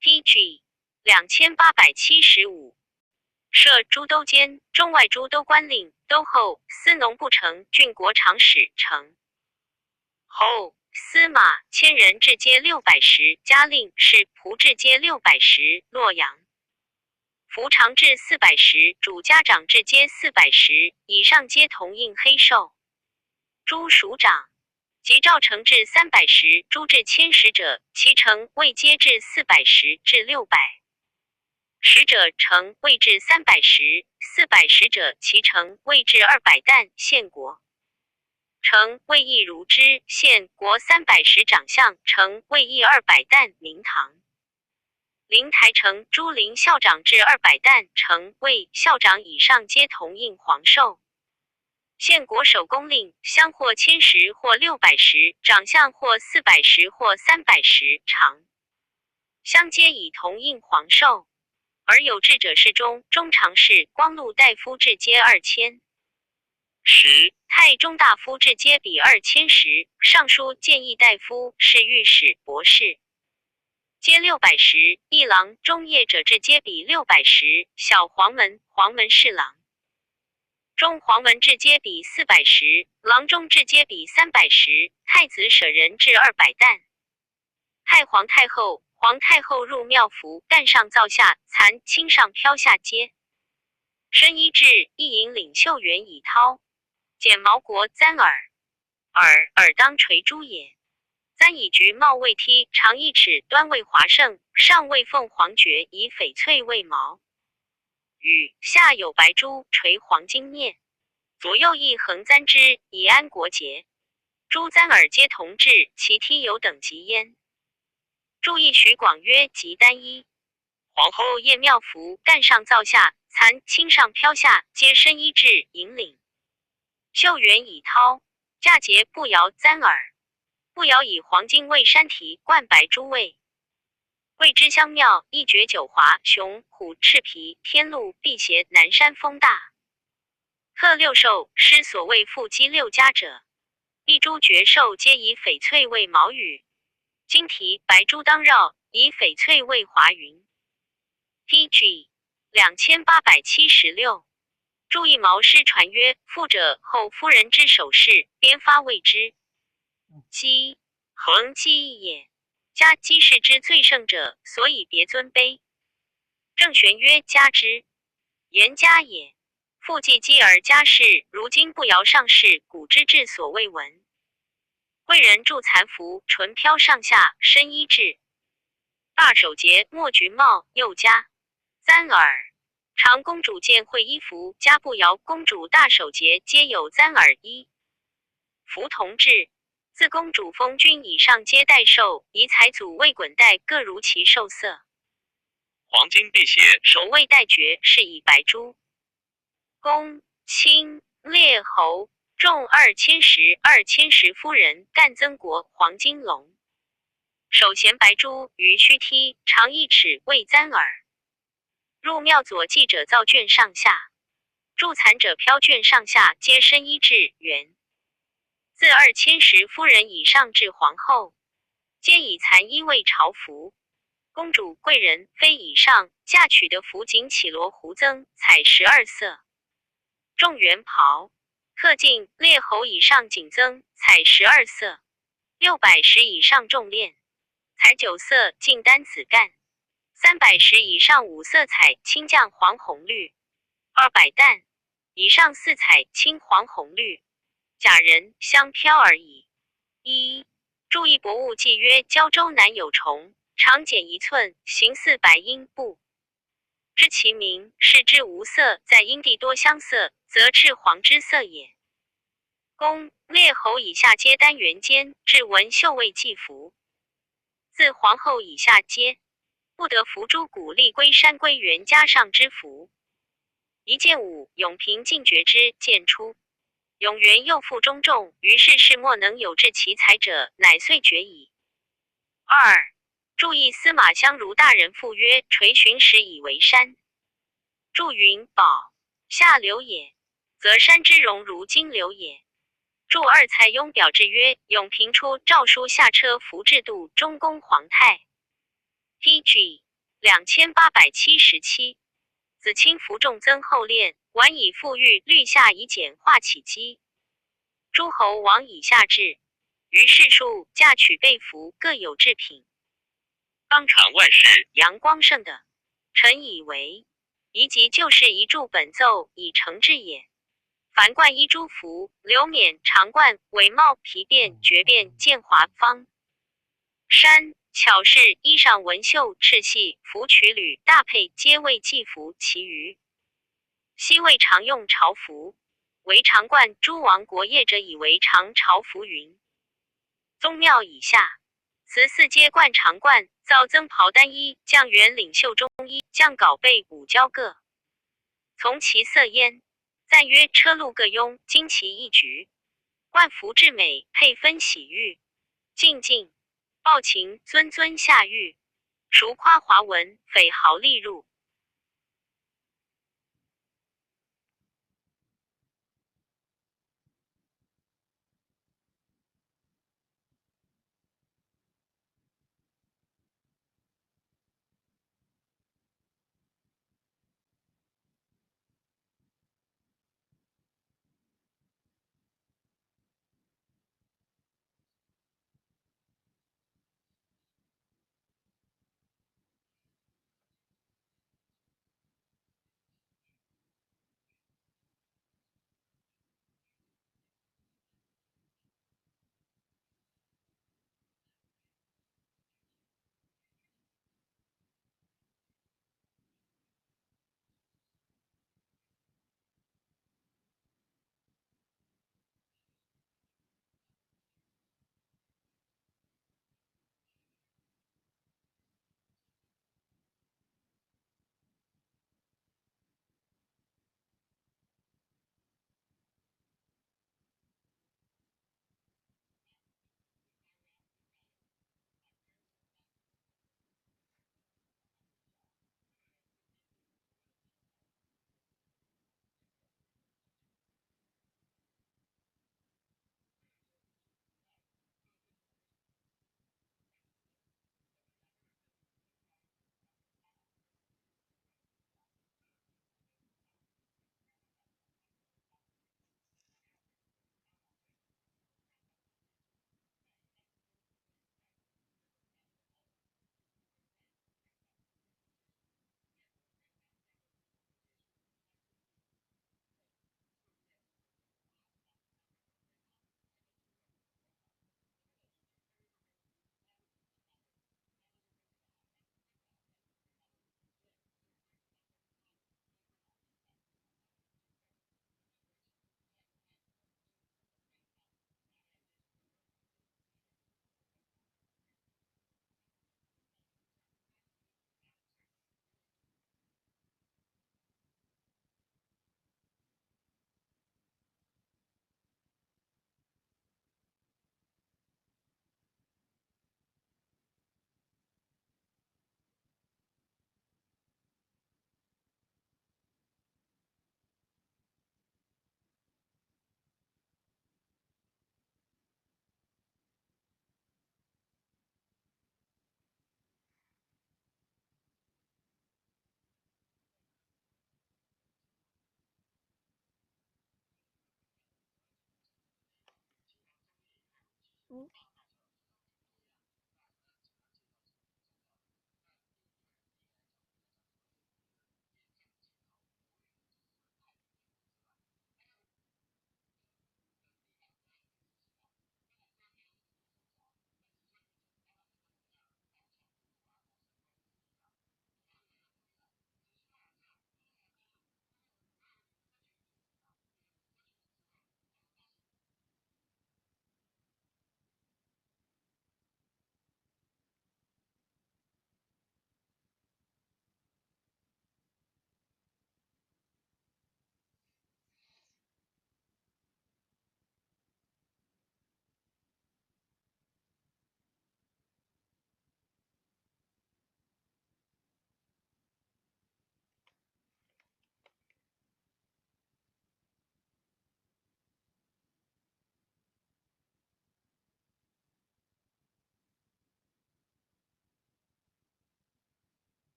PG 2875。设诸都监、中外诸都官令、都后、司农部丞、郡国长史丞。后司马千人至皆600石，加令是仆至皆600石，洛阳。服长至400石，主家长至皆400石，以上皆同印黑绶。诸署长及赵成至300石，诸至1000石者，其城未皆至400石至600石者，城未至300石；400石者，其城未至200担，县国。城未邑如之，县国300石长相，城未邑200担，明堂。灵台城诸陵校长至200担，城卫校长以上皆同印黄绶。县国守公令，乡或1000石或600石，长相或400石或300石长，乡皆以同印黄绶。而有志者侍中、中常侍、光禄大夫至皆2000石，太中大夫至皆比2000石，尚书谏议大夫、侍御史、博士皆600石，一郎、中业者至皆比600石，小黄门、黄门侍郎、中黄门至皆比400石，郎中至皆比300石，太子舍人至200担。太皇太后、皇太后入庙服，干上皂下，残轻上飘下阶。身衣至，一引领袖员以绦，剪毛国簪耳，耳当垂珠也。簪以菊帽为梯，长1尺，端为华胜，上为凤凰橛，以翡翠为毛。羽下有白珠垂黄金镊，左右一横簪之，以安国节。诸簪耳皆同制，其梯有等级焉。注意许广曰及单一。皇后夜庙服，干上皂下，残轻上飘下，皆身衣至，引领袖员以绦，嫁节不摇簪耳，不摇以黄金为山题，冠白珠位。桂枝香庙一绝九华，熊虎赤皮天禄辟邪，南山风大。贺六兽师所谓腹肌6家者，一株绝兽皆以翡翠为毛羽，金题白珠当绕，以翡翠为华云。PG 2876。注意毛诗传曰：富者后夫人之首饰，编发谓之姬，恒姬也。家姬氏之最盛者，所以别尊卑。郑玄曰：家之言家也。复继姬而家氏，如今不摇上士，古之至所未闻。贵人著残服，唇飘上下，身衣至。大手节，墨菊帽，右加簪耳。常公主见会衣服，加不摇公主大手节，皆有簪耳衣。服同制。自公主封君以上皆带绶，以彩祖为滚带，各如其绶色。黄金辟邪，首位带爵，是以白珠。公卿列侯重2000石，2000石夫人干曾国黄金龙。手衔白珠，于须梯，长1尺，为簪耳。入庙左记者造卷上下，助残者飘卷上下，皆身衣至圆。自2000石夫人以上至皇后，皆以残衣为朝服。公主贵人妃以上嫁娶的服锦绮罗胡增，彩12色。重圆袍。特进列侯以上锦增，彩12色。600石以上重链，彩9色，进丹紫干。300石以上5色彩，青绛黄红绿。200担以上4彩，青黄红绿。假人香飘而已。1. 注意博物记曰：胶州南有虫，长减1寸，形似白鹰布。知其名，是之无色，在阴地多相色，则赤黄之色也。公列侯以下皆单圆肩，至文绣位祭服。自皇后以下皆不得服诸古立龟山龟原加上之服。一见武，永平进爵之见出。永元又负中重，于是世莫能有治其才者，乃遂绝矣。2. 注意司马相如大人赋曰：垂寻时以为山。注云：宝下流也，则山之容如金流也。注二蔡邕表志曰：永平初诏书下车服制度中宫皇太。DG 2877。子卿服重增后练，晚以富裕律下以简化起机。诸侯王以下制，于世数嫁娶被服各有制品。当传万世。杨光胜的，臣以为宜即就是一注本奏以成制也。凡冠衣诸服、流冕、长冠、尾帽、皮鞭、绝鞭、剑华、方衫、巧饰、衣裳纹绣、赤系、服曲履、大佩，皆为祭服。其余昔为常用朝服，为长冠，诸王国业者以为常朝服云。宗庙以下，此四皆冠长冠，造增袍单衣，将元领袖中衣，将稿被五交各。从其色焉。赞曰：车路各庸，旌旗一局。冠服至美，佩分喜誉。静静抱琴，尊尊下狱。孰夸华文，匪豪丽入。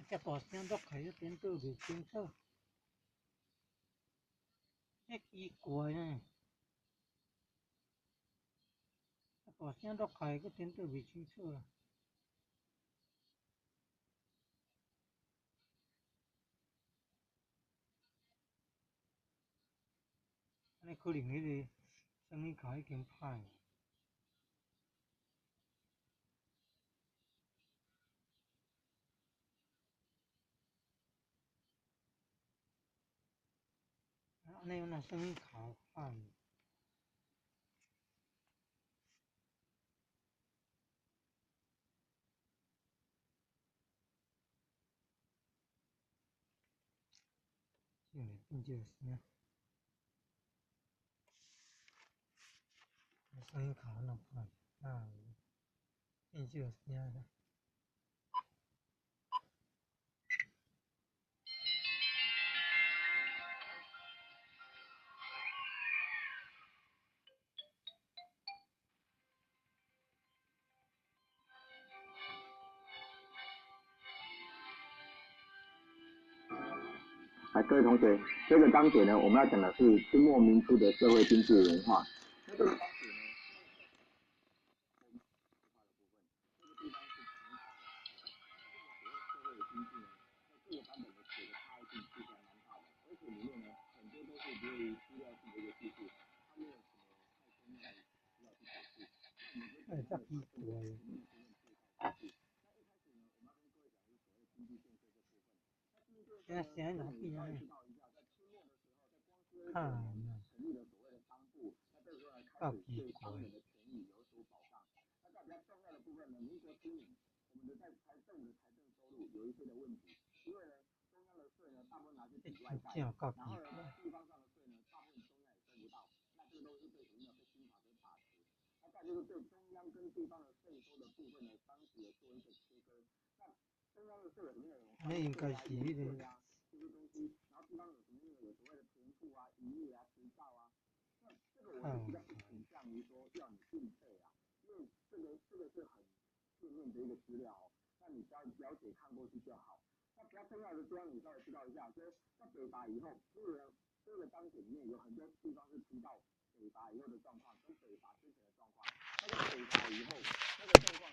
遮大声落开，颠倒袂清楚，迄奇怪呢。大声落开，佫颠倒袂清楚啊。安尼可能迄个声音卡已经歹。安尼那声音卡歹。变少声，声音卡那歹，变少声。各位同学，这个章节呢，我们要讲的是清末民初的社会经济文化。那这个章节呢，这个地方是从考的，这个所谓的社会经济呢，在各个版本的写的差异性其实还蛮大的，而且里面呢，很多都是流于资料性的一个叙述，它没有什么太深入的需要去解释。那我们就这奇怪。现在声音哪变啊？成立了所谓的商部，那这个时候呢，开始对商人的权益有所保障。那在比较重要的部分呢，民国初年，我们的政府的财政收入有一些的问题，因为呢，中央的税呢，大部分拿去抵外债，然后呢，地方上的税呢，大部分中央也收不到，那这个都是被有没有被军法所打击。那再就是对中央跟地方的税收的部分呢，当时有做一个切割。那中央的税有什么内容？那应该是迄个。这些东西，然后地方有什么内容？有所谓的田赋啊、渔业啊、执照啊。那这个我是比较不倾向于说要你定配啊，因为这个是很片面的一个资料哦。那你只要了解看过去就好。那比较重要的地方你稍微知道一下，说在北伐以后，这个章节里面有很多地方是提到北伐以后的状况跟北伐之前的状况。那在北伐以后，那个状况。